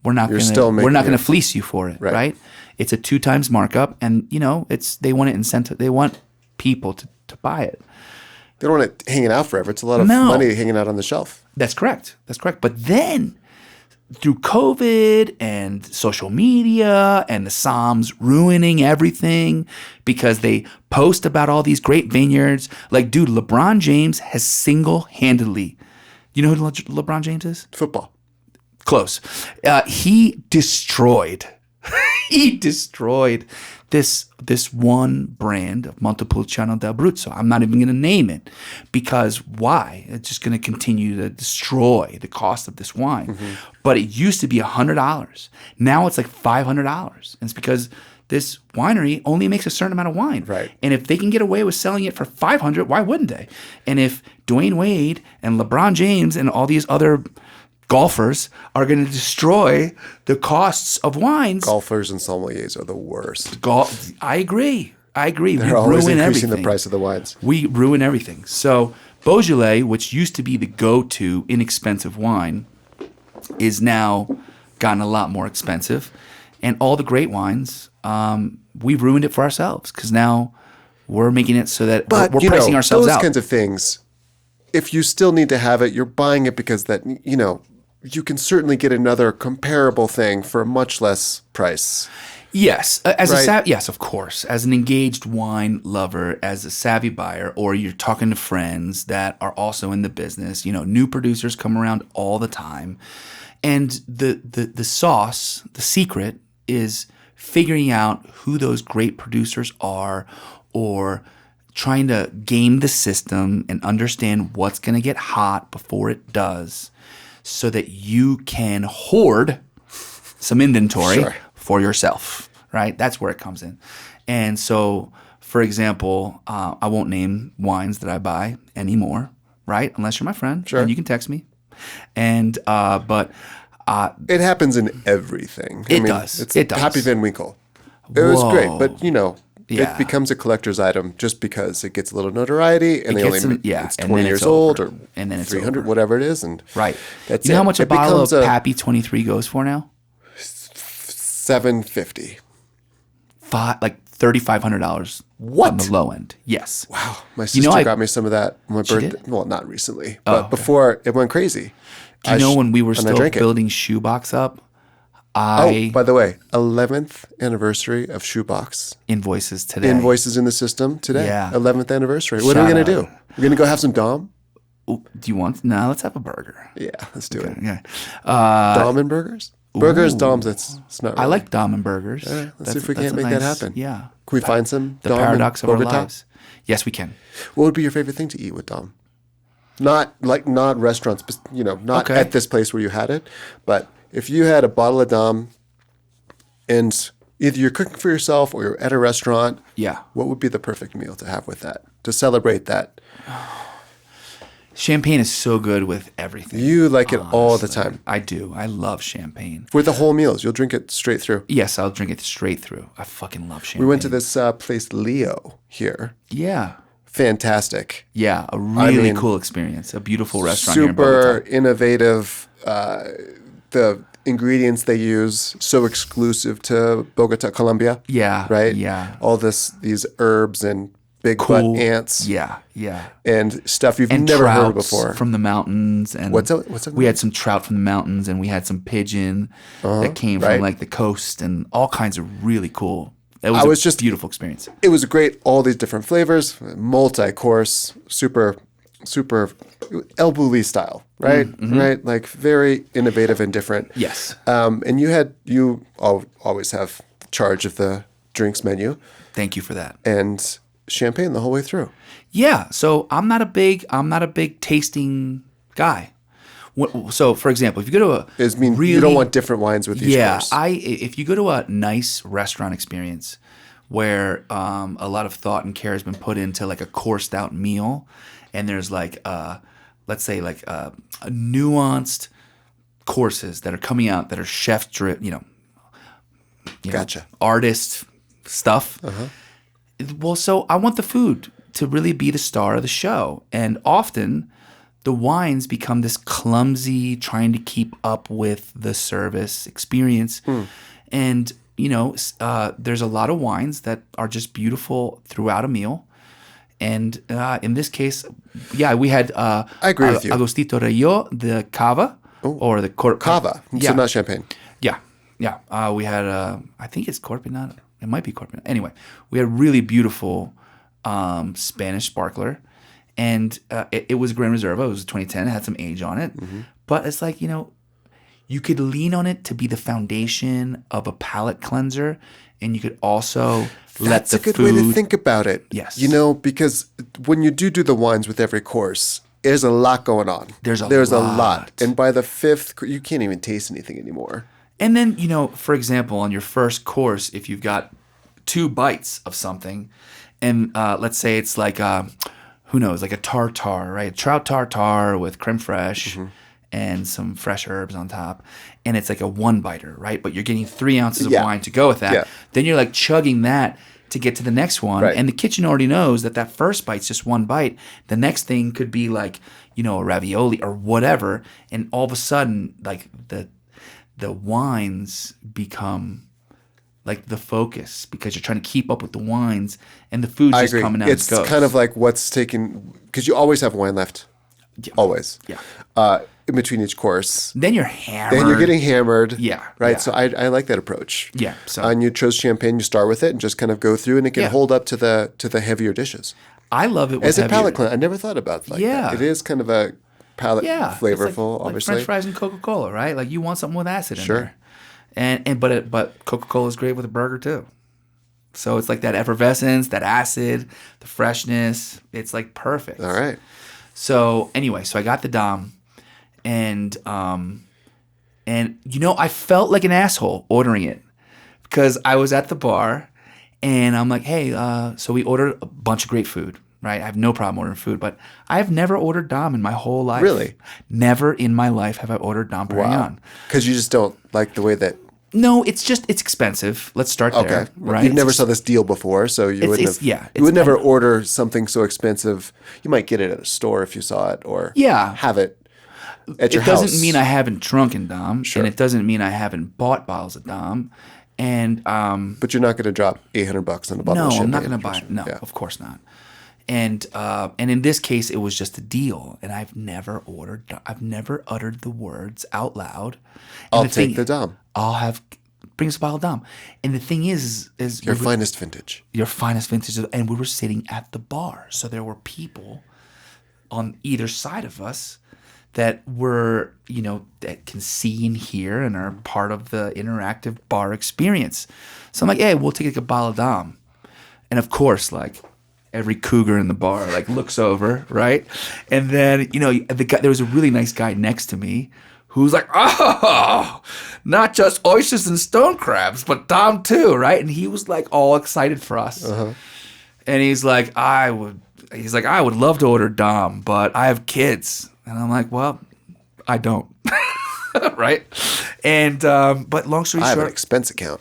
we're not still going making to it. fleece you for it, Right. right? It's a 2 times markup, and they want it incentive. They want people to buy it. They don't want it hanging out forever. It's a lot of No. money hanging out on the shelf. That's correct. But then through COVID and social media and the Psalms ruining everything because they post about all these great vineyards. Like, dude, LeBron James has single-handedly, you know who LeBron James is? Football. Close. He destroyed he destroyed this one brand of Montepulciano d'Abruzzo. I'm not even going to name it because why? It's just going to continue to destroy the cost of this wine. But it used to be $100. Now it's like $500. And it's because this winery only makes a certain amount of wine. Right. And if they can get away with selling it for $500, why wouldn't they? And if Dwayne Wade and LeBron James and all these other golfers are going to destroy the costs of wines. Golfers and sommeliers are the worst. I agree. They're always increasing the price of the wines. We ruin everything. So Beaujolais, which used to be the go-to inexpensive wine, is now gotten a lot more expensive. And all the great wines, we've ruined it for ourselves because now we're making it so that we're pricing ourselves those out. Kinds of things, if you still need to have it, you're buying it because that, you can certainly get another comparable thing for a much less price. Yes, yes, of course. As an engaged wine lover, as a savvy buyer, or you're talking to friends that are also in the business, new producers come around all the time. And the sauce, the secret is figuring out who those great producers are or trying to game the system and understand what's going to get hot before it does so that you can hoard some inventory for yourself, right? That's where it comes in. And so, for example, I won't name wines that I buy anymore, right? Unless you're my friend, and you can text me. And but it happens in everything. It does. It does. Happy Van Winkle. It was great, but it becomes a collector's item just because it gets a little notoriety, and it's 20 years old or and then it's 300, over. whatever it is, and right. That's you know it. how much a It bottle of becomes Pappy 23 goes for now? $750. Like $3,500. What? On the low end? Yes. Wow. My sister got me some of that on my birthday. did? Well, not recently, but before it went crazy. Do you know when we were still building Shoebox up? By the way, 11th anniversary of Shoebox. Invoices today. Invoices in the system today. Yeah. 11th anniversary. What are we going to do? We're going to go have some Dom? Ooh, do you want? No, let's have a burger. Yeah, let's do it. Okay. Dom and burgers? Burgers, Doms, it's not really. I like Dom and burgers. Let's see if we can't make that happen. Yeah. Can we find some the Dom paradox in of our Bogotá? lives. Yes, we can. What would be your favorite thing to eat with Dom? Not restaurants, not at this place where you had it, but if you had a bottle of Dom and either you're cooking for yourself or you're at a restaurant, what would be the perfect meal to have with that, to celebrate that? Champagne is so good with everything. You like it all the time. I do. I love champagne. With the whole meals, you'll drink it straight through. Yes, I'll drink it straight through. I fucking love champagne. We went to this place, Leo, here. Yeah. Fantastic. Yeah, a really cool experience. A beautiful restaurant here in Super Bogotá. innovative. The ingredients they use, so exclusive to Bogotá, Colombia. Yeah. Right? Yeah. All these herbs and big butt ants. Yeah, yeah. And stuff you've And never heard of trouts before. from the mountains. And What's that? We had some trout from the mountains, and we had some pigeon that came from like the coast, and all kinds of really cool. It was a beautiful experience. It was great. All these different flavors, multi-course, super El Bulli style, right? Mm-hmm. Right? Like very innovative and different. Yes. And you always have charge of the drinks menu. Thank you for that. And champagne the whole way through. Yeah. So I'm not a big tasting guy. So, for example, if you go to you don't want different wines with each course. If you go to a nice restaurant experience where a lot of thought and care has been put into like a coursed out meal, and there's like let's say like a nuanced courses that are coming out that are chef driven, Gotcha. Artist stuff. Well, so I want the food to really be the star of the show, and often the wines become this clumsy, trying to keep up with the service experience. And, there's a lot of wines that are just beautiful throughout a meal. And in this case, we had I agree with you. Agostito Rayo, the cava, or the cava. So not champagne. Yeah. We had, I think it's Corpinado. It might be Corpinado. Anyway, we had really beautiful Spanish sparkler. And it was Gran Reserva. It was 2010. It had some age on it. But it's like, you You could lean on it to be the foundation of a palate cleanser, and you could also let That's the a good food. way to think about it. Yes. You know, because when you do the wines with every course, there's a lot going on. There's a a lot. lot. And by the fifth, you can't even taste anything anymore. And then, for example, on your first course, if you've got 2 bites of something, and let's say it's like, who knows, like a tartare, right? A trout tartare with creme fraiche and some fresh herbs on top. And it's like a 1-biter, right? But you're getting 3 ounces of wine to go with that. Yeah. Then you're like chugging that to get to the next one. Right. And the kitchen already knows that first bite's just 1 bite. The next thing could be like, a ravioli or whatever. And all of a sudden, like the wines become like the focus because you're trying to keep up with the wines and the food's I just agree. coming out. It's kind of like what's taken, because you always have wine left. Yeah. Always. Yeah. In between each course. Then you're hammered. Then you're getting hammered. Yeah. Right. Yeah. So I like that approach. Yeah. So And you chose champagne, you start with it and just kind of go through, and it can hold up to the heavier dishes. I love it with As a heavier- palate cleanser. I never thought about it like that. It is kind of a palate flavorful, like obviously. French fries and Coca-Cola, right? Like you want something with acid in Sure. there. But Coca-Cola is great with a burger too. So it's like that effervescence, that acid, the freshness. It's like perfect. All right. So anyway, I got the Dom, and I felt like an asshole ordering it because I was at the bar, and I'm like, hey, so we ordered a bunch of great food, right? I have no problem ordering food, but I've never ordered Dom in my whole life. Really? Never in my life have I ordered Dom Pérignon. Because you just don't like the way that. No, it's expensive. Let's start there, right? You never saw this deal before, so you wouldn't have. You would never order something so expensive. You might get it at a store if you saw it, or have it at your house. It doesn't mean I haven't drunk in Dom, Sure. and it doesn't mean I haven't bought bottles of Dom, and But you're not going to drop $800 on a bottle no, of champagne. I'm not going to buy it. No, of course not. And in this case, it was just a deal, and I've never uttered the words out loud. And I'll take the Dom. Bring us a bottle of Dom. And the thing is Your finest vintage. your finest vintage, and we were sitting at the bar, so there were people on either side of us that were, that can see and hear and are part of the interactive bar experience. So I'm like, hey, we'll take a bottle of Dom. And of course, like, every cougar in the bar, like, looks over, right? And then, there was a really nice guy next to me who's like, oh, not just oysters and stone crabs, but Dom too, right? And he was like all excited for us. And he's like, I would love to order Dom, but I have kids. And I'm like, well, I don't. Right? And, but long story I have short. an expense account.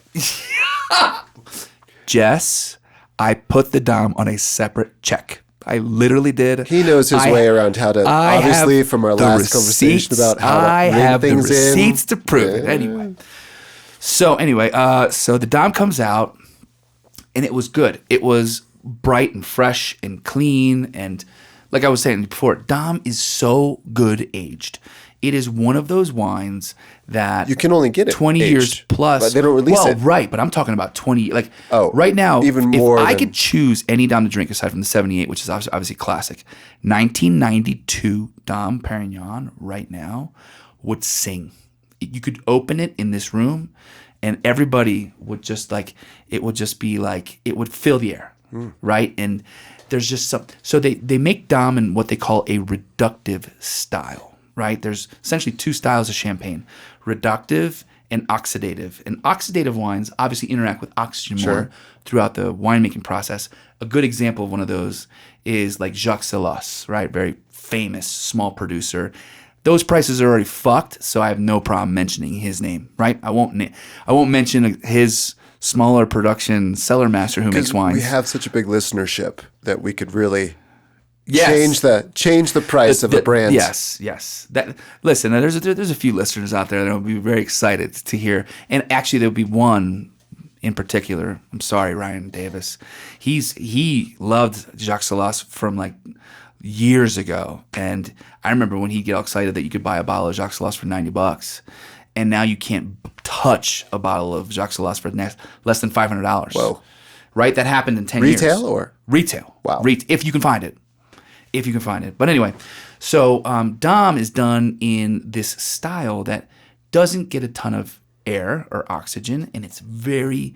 Jess, I put the Dom on a separate check. I literally did. He knows his way around how to, obviously, from our last conversation about how to ring things in. I have the receipts to prove it. Anyway. So the Dom comes out, and it was good. It was bright and fresh and clean. And like I was saying before, Dom is so good aged. It is one of those wines that you can only get it 20 aged, years plus. but they don't release it. Right, but I'm talking about 20. Like right now, even if more. I could choose any Dom to drink aside from the 78, which is obviously classic, 1992 Dom Pérignon right now would sing. You could open it in this room, and everybody would just like it would just be like it would fill the air, right? And there's just some. So they make Dom in what they call a reductive style. Right? There's essentially 2 styles of champagne, reductive and oxidative. And oxidative wines obviously interact with oxygen more throughout the winemaking process. A good example of one of those is like Jacques Celas, right? Very famous small producer. Those prices are already fucked, so I have no problem mentioning his name, right? I won't mention his smaller production cellar master who makes wines. We have such a big listenership that we could really change the price of a brand. Yes. Listen, there's a few listeners out there that will be very excited to hear. And actually, there'll be one in particular. I'm sorry, Ryan Davis. He loved Jacques Celas from like years ago, and I remember when he'd get all excited that you could buy a bottle of Jacques Celas for $90, and now you can't touch a bottle of Jacques Celas for less than $500. Whoa! Right, that happened in 10 years. Retail or retail? Wow! If you can find it. If you can find it. But anyway, so Dom is done in this style that doesn't get a ton of air or oxygen, and it's very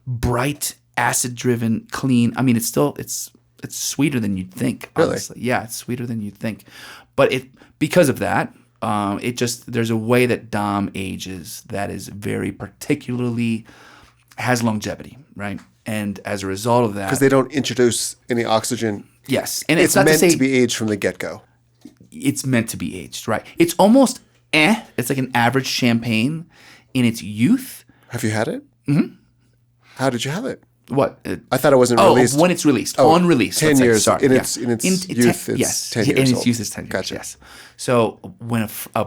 bright, acid-driven, clean. I mean, it's sweeter than you'd think. Really? Honestly. Yeah, it's sweeter than you'd think. But because of that, there's a way that Dom ages that is very particularly has longevity, right? And as a result of that, Because they don't introduce any oxygen. yes, and It's not meant to say to be aged from the get-go. it's meant to be aged, right? It's almost It's like an average champagne in its youth. Have you had it? Mm-hmm. How did you have it? What? I thought it wasn't released. When it's released. Oh, on release. 10 let's say. years. Sorry. In yeah. its youth, it's yes. 10 years In its old. youth, it's 10 years. Gotcha. Yes. So when a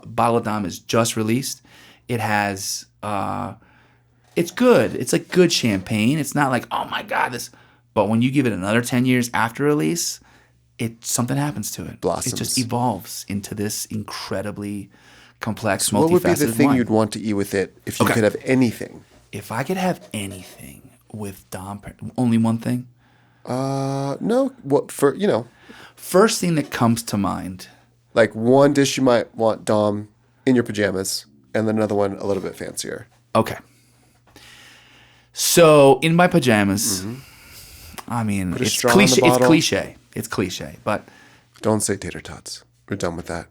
bottle of Dom is just released, it has, it's good. It's like good champagne. It's not like, oh my God, this. But when you give it another 10 years after release, something happens to it. Blossoms. It just evolves into this incredibly complex, multifaceted What would be the thing wine. you'd want to eat with it if you Okay. could have anything? If I could have anything with Dom, only one thing. No. What for? First thing that comes to mind. Like one dish you might want Dom in your pajamas, and then another one a little bit fancier. Okay. So in my pajamas, I mean, a it's straw in the cliche. It's bottle. cliche. It's cliche, but Don't say tater tots. We're done with that.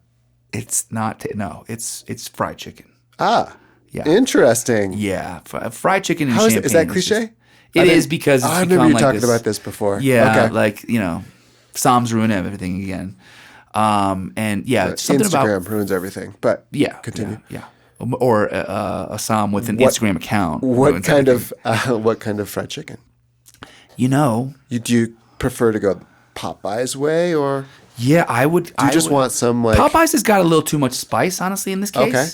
it's not. No, it's fried chicken. Ah. Yeah. Interesting. Yeah, fried chicken and How is champagne. is that cliche? It is because it's I remember become you like talking this, about this before. Yeah, Okay. like Psalms ruin everything again. And yeah, it's something Instagram about ruins everything. But yeah, continue. yeah. Or a psalm with an Instagram account. What ruins kind everything. what kind of fried chicken? Do Do you prefer to go Popeye's way, or Yeah, I would. do you just want some like Popeyes has got a little too much spice, honestly, in this case. Okay.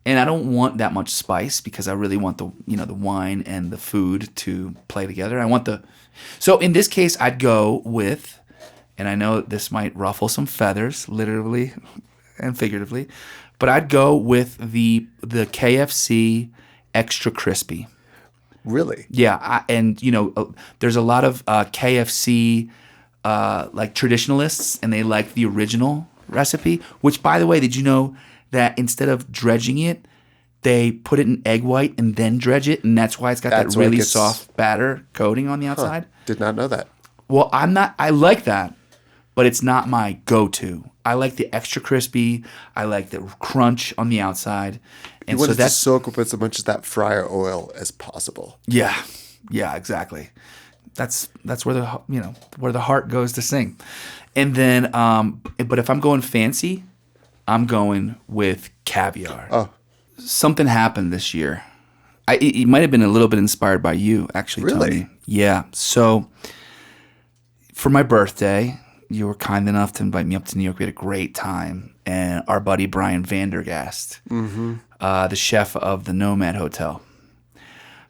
And I don't want that much spice because I really want the wine and the food to play together. I want so in this case, I'd go with, and I know this might ruffle some feathers, literally and figuratively, but I'd go with the KFC extra crispy. really? Yeah, there's a lot of KFC like traditionalists, and they like the original recipe. Which, by the way, did you know that instead of dredging it, they put it in egg white and then dredge it, and that's why it's got That's that why it really gets- soft batter coating on the outside. Did not know that. Well, I like that, but it's not my go-to. I like the extra crispy. I like the crunch on the outside, You and want so it to that's soak up as much of that fryer oil as possible. yeah, exactly. That's where the heart goes to sing. And then, but if I'm going fancy, I'm going with caviar. Oh. Something happened this year. It might have been a little bit inspired by you, actually, Really? Tony. Yeah. So for my birthday, you were kind enough to invite me up to New York. We had a great time. And our buddy Brian Vandergast, the chef of the Nomad Hotel,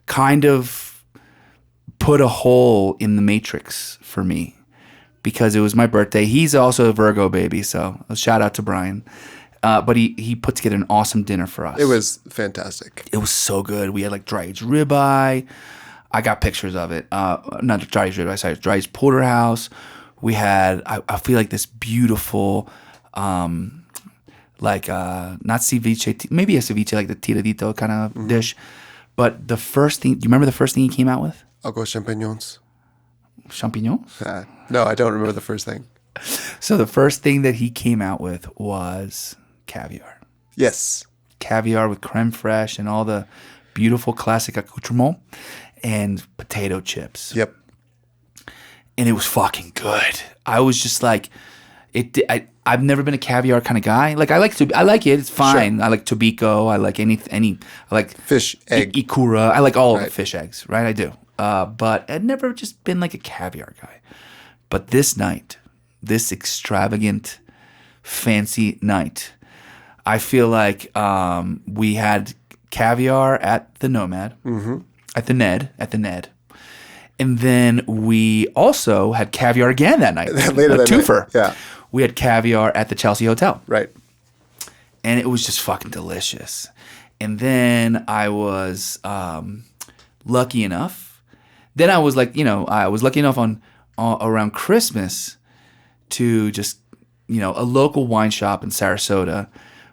kind of put a hole in the matrix for me because it was my birthday. He's also a Virgo baby, so a shout out to Brian. But he put together an awesome dinner for us. It was fantastic. It was so good. We had like dry aged ribeye. I got pictures of it. Not dry aged ribeye, sorry, dry aged porterhouse. We had, I feel like this beautiful, not ceviche, maybe a ceviche, like the tiradito kind of dish. But the first thing, do you remember the first thing he came out with? Algo champignons. Champignons? No, I don't remember the first thing. So the first thing that he came out with was caviar. Yes. Caviar with creme fraiche and all the beautiful classic accoutrements and potato chips. Yep. And it was fucking good. I was just like, I've never been a caviar kind of guy. Like I like it. It's fine. Sure. I like tobiko. I like any. I like Fish, egg. ikura. I like all of the Right. fish eggs. Right, I do. But I'd never just been like a caviar guy. But this night, this extravagant, fancy night, I feel like we had caviar at the Nomad, at the Ned. And then we also had caviar again that night. Later a that night, twofer. yeah. We had caviar at the Chelsea Hotel. Right. And it was just fucking delicious. And then I was lucky enough. Then I was like, I was lucky enough on around Christmas to just, a local wine shop in Sarasota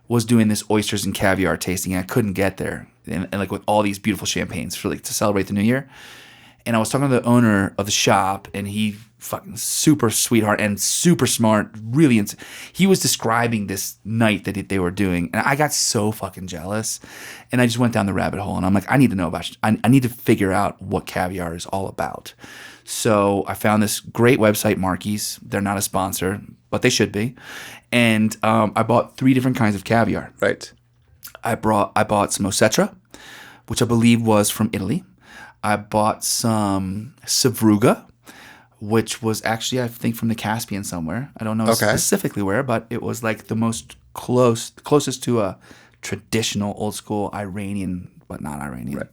was doing this oysters and caviar tasting, and I couldn't get there, and like with all these beautiful champagnes for like to celebrate the new year. And I was talking to the owner of the shop, and he fucking super sweetheart and super smart, really. He was describing this night that they were doing, and I got so fucking jealous, and I just went down the rabbit hole. And I'm like, I need to know about. I need to figure out what caviar is all about. So I found this great website, Marky's. They're not a sponsor, but they should be. And I bought 3 different kinds of caviar. Right. I bought some Osetra, which I believe was from Italy. I bought some Sevruga, which was actually, I think, from the Caspian somewhere. I don't know specifically where, but it was like the most closest to a traditional old school Iranian, but not Iranian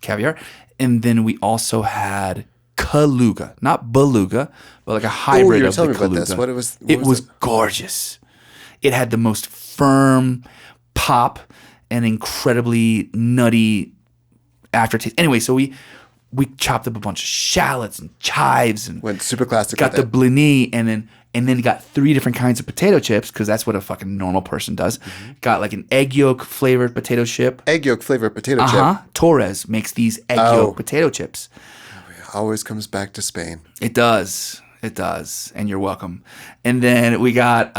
caviar. And then we also had Kaluga, not Beluga, but like a hybrid of the Kaluga. About this. It was gorgeous. It had the most firm pop and incredibly nutty aftertaste. Anyway, so we chopped up a bunch of shallots and chives and went super classic. Got the blini and then got 3 different kinds of potato chips because that's what a fucking normal person does. Mm-hmm. Got like an egg yolk flavored potato chip. Egg yolk flavored potato chip. Torres makes these egg yolk potato chips. Always comes back to Spain. It does. And you're welcome. And then we got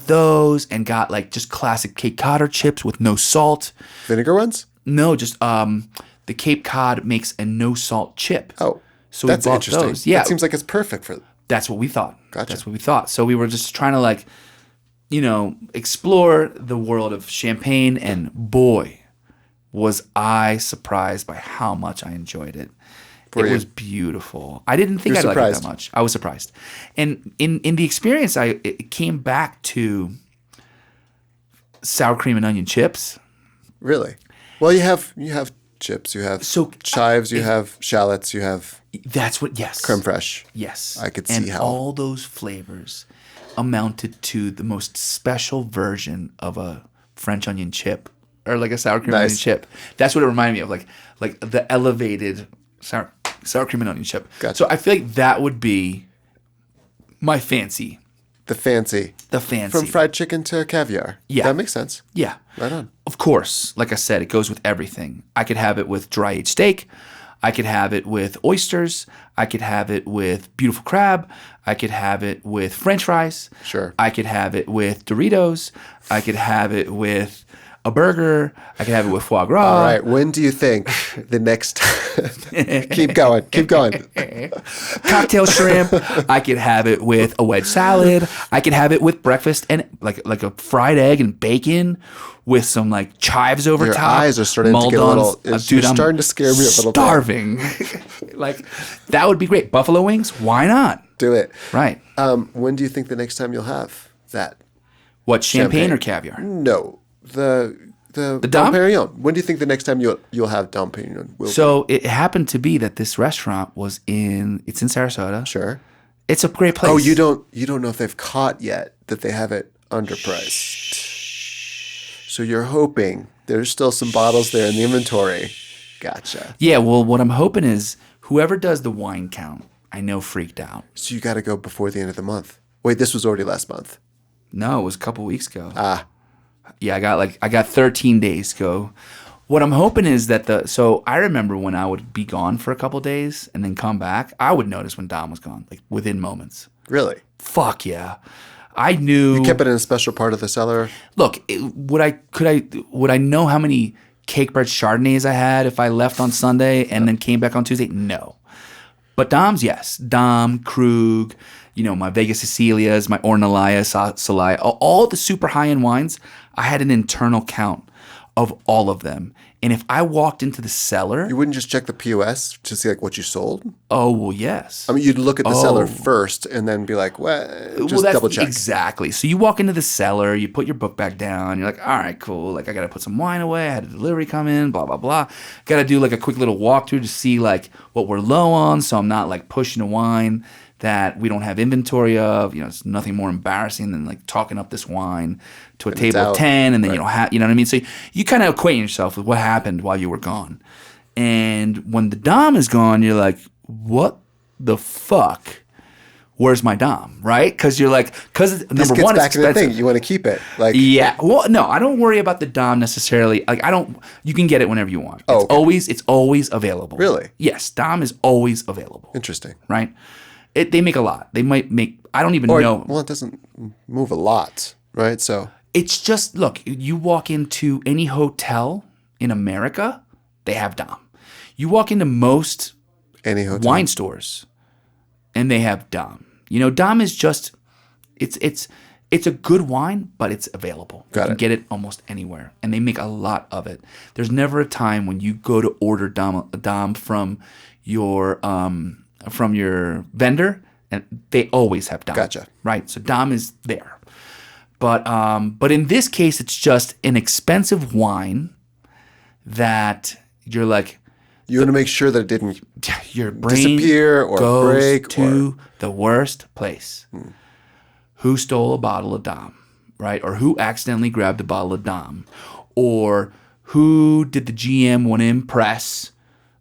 those and got like just classic Cape Codder chips with no salt. Vinegar ones? No, just the Cape Cod makes a no salt chip. Oh, so that's we bought interesting. Those. Yeah, that seems like it's perfect for. That's what we thought. Gotcha. That's what we thought. So we were just trying to like, explore the world of champagne, and boy, was I surprised by how much I enjoyed it. It was beautiful. I didn't think I'd like it that much. I was surprised. And in the experience, it came back to sour cream and onion chips. Really? Well, you have chips, you have chives, you have shallots, you have creme fraiche. Yes. I could see how all those flavors amounted to the most special version of a French onion chip or like a sour cream and onion chip. That's what it reminded me of, like the elevated sour cream and onion chip. Gotcha. So I feel like that would be my fancy. The fancy. From fried chicken to caviar. Yeah. That makes sense. Yeah. Right on. Of course, like I said, it goes with everything. I could have it with dry aged steak. I could have it with oysters. I could have it with beautiful crab. I could have it with French fries. Sure. I could have it with Doritos. I could have it with a burger. I could have it with foie gras. All right. When do you think the next? Keep going. Cocktail shrimp. I could have it with a wedge salad. I could have it with breakfast and like a fried egg and bacon with some like chives over top. Your eyes are starting to get a little. Dude, you're starting to scare me a little bit. Starving. Like that would be great. Buffalo wings. Why not? Do it. Right. When do you think the next time you'll have that? What, champagne or caviar? No. The Dom Pérignon. When do you think the next time you'll have Dom Pérignon? So it happened to be that this restaurant it's in Sarasota. Sure. It's a great place. Oh, you don't know if they've caught yet that they have it underpriced. So you're hoping there's still some bottles there in the inventory. Gotcha. Yeah, well, what I'm hoping is whoever does the wine count, I know freaked out. So you got to go before the end of the month. Wait, this was already last month. No, it was a couple weeks ago. Yeah, I got 13 days to go. What I'm hoping is that so I remember when I would be gone for a couple days and then come back, I would notice when Dom was gone, like within moments. Really? Fuck yeah. I knew. You kept it in a special part of the cellar? Look, would I know how many cake bread Chardonnays I had if I left on Sunday and then came back on Tuesday? No. But Dom's, yes. Dom, Krug, my Vega Sicilias, my Ornellaia, Solaya, all the super high-end wines, I had an internal count of all of them. And if I walked into the cellar... You wouldn't just check the POS to see what you sold? Oh, well, yes. I mean, you'd look at the cellar first and then be like, just double check. Exactly. So you walk into the cellar, you put your book back down, you're like, all right, cool. Like, I got to put some wine away. I had a delivery come in, blah, blah, blah. Got to do like a quick little walkthrough to see like what we're low on so I'm not like pushing a wine that we don't have inventory of. It's nothing more embarrassing than like talking up this wine to a table of 10 and then you don't have, you know what I mean? So you kind of equate yourself with what happened while you were gone. And when the Dom is gone, you're like, what the fuck where's my Dom, right? Because you're like, This number gets one, back it's to the expensive. thing. You want to keep it. Like, Yeah. Well, no, I don't worry about the Dom necessarily. Like, you can get it whenever you want. Oh, okay. It's always available. Really? Yes. Dom is always available. interesting. Right? They make a lot. They might make, I don't even Or, know. well, it doesn't move a lot, right? So, It's just, look, you walk into any hotel in America, they have Dom. You walk into most any hotel. wine stores and they have Dom. You know, Dom is just, it's a good wine, but it's available. Got You can it. get it almost anywhere, and they make a lot of it. There's never a time when you go to order Dom from your vendor, and they always have Dom. Gotcha. Right, so Dom is there, but in this case, it's just an expensive wine that you're like, You want to make sure that it didn't your brain disappear or goes break to the worst place. Who stole a bottle of Dom, right? Or who accidentally grabbed a bottle of Dom, or who did the GM want to impress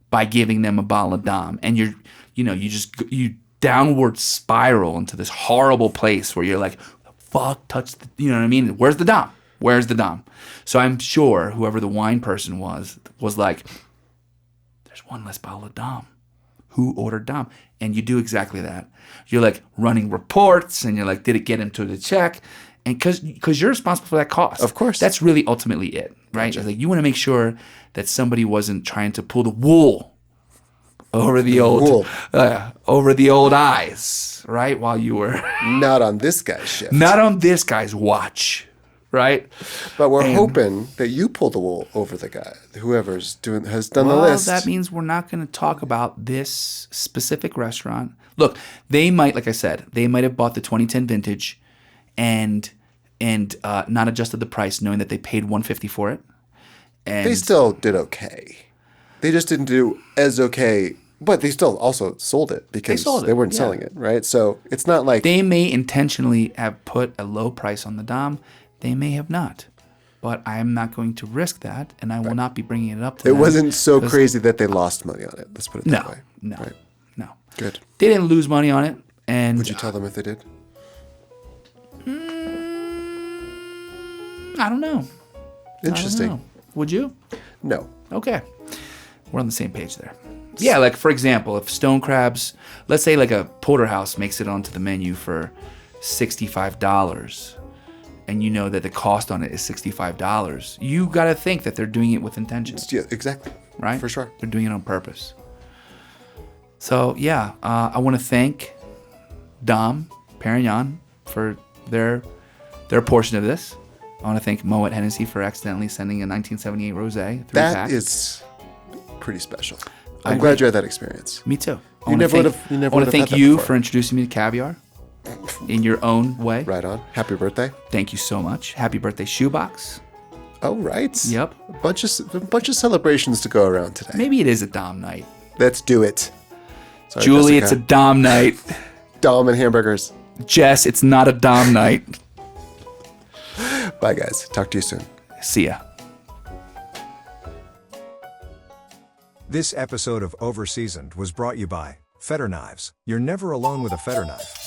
by giving them a bottle of Dom, and you downward spiral into this horrible place where you're like, fuck, touch the, you know what I mean? Where's the Dom? Where's the Dom? So I'm sure whoever the wine person was like, there's one less bottle of Dom. Who ordered Dom? And you do exactly that. You're like running reports, and you're like, did it get into the check? And because you're responsible for that cost. Of course. That's really ultimately it, right? Gotcha. It's like you want to make sure that somebody wasn't trying to pull the wool over the Wool. old eyes, right? While you were Not on this guy's shift. not on this guy's watch, right? But we're hoping that you pull the wool over the guy, whoever's has done the list. That means we're not going to talk about this specific restaurant. Look, they might, like I said, they might have bought the 2010 vintage and not adjusted the price, knowing that they paid $150 for it. And They still did okay. They just didn't do as okay, but they still also sold it because sold it, they weren't yeah. selling it, right? So it's not like they may intentionally have put a low price on the Dom. They may have not. But I'm not going to risk that, and I will not be bringing it up to it them. wasn't so 'cause- crazy that they lost money on it. Let's put it that No, way. no, Right. no. Good. They didn't lose money on it. And Would you tell them if they did? I don't know. Interesting. I don't know. Would you? No. Okay. We're on the same page there. Yeah, like for example, if stone crabs, let's say like a porterhouse makes it onto the menu for $65 and you know that the cost on it is $65, you got to think that they're doing it with intention, Yeah, exactly. right? For sure. They're doing it on purpose. So yeah, I want to thank Dom Pérignon for their portion of this. I want to thank Moet Hennessy for accidentally sending a 1978 Rosé 3-pack. That is pretty special. I'm agree. glad you had that experience. Me too. You never would've I want to had thank that you before. for introducing me to caviar in your own way. Right on. Happy birthday. Thank you so much. Happy birthday, shoebox. Oh, right. Yep. A bunch of celebrations to go around today. Maybe it is a Dom night. Let's do it. Sorry, Julie, Jessica. it's a Dom night. Dom and hamburgers. Jess, it's not a Dom night. Bye, guys. Talk to you soon. See ya. This episode of Overseasoned was brought you by Fetter Knives. You're never alone with a Fetter knife.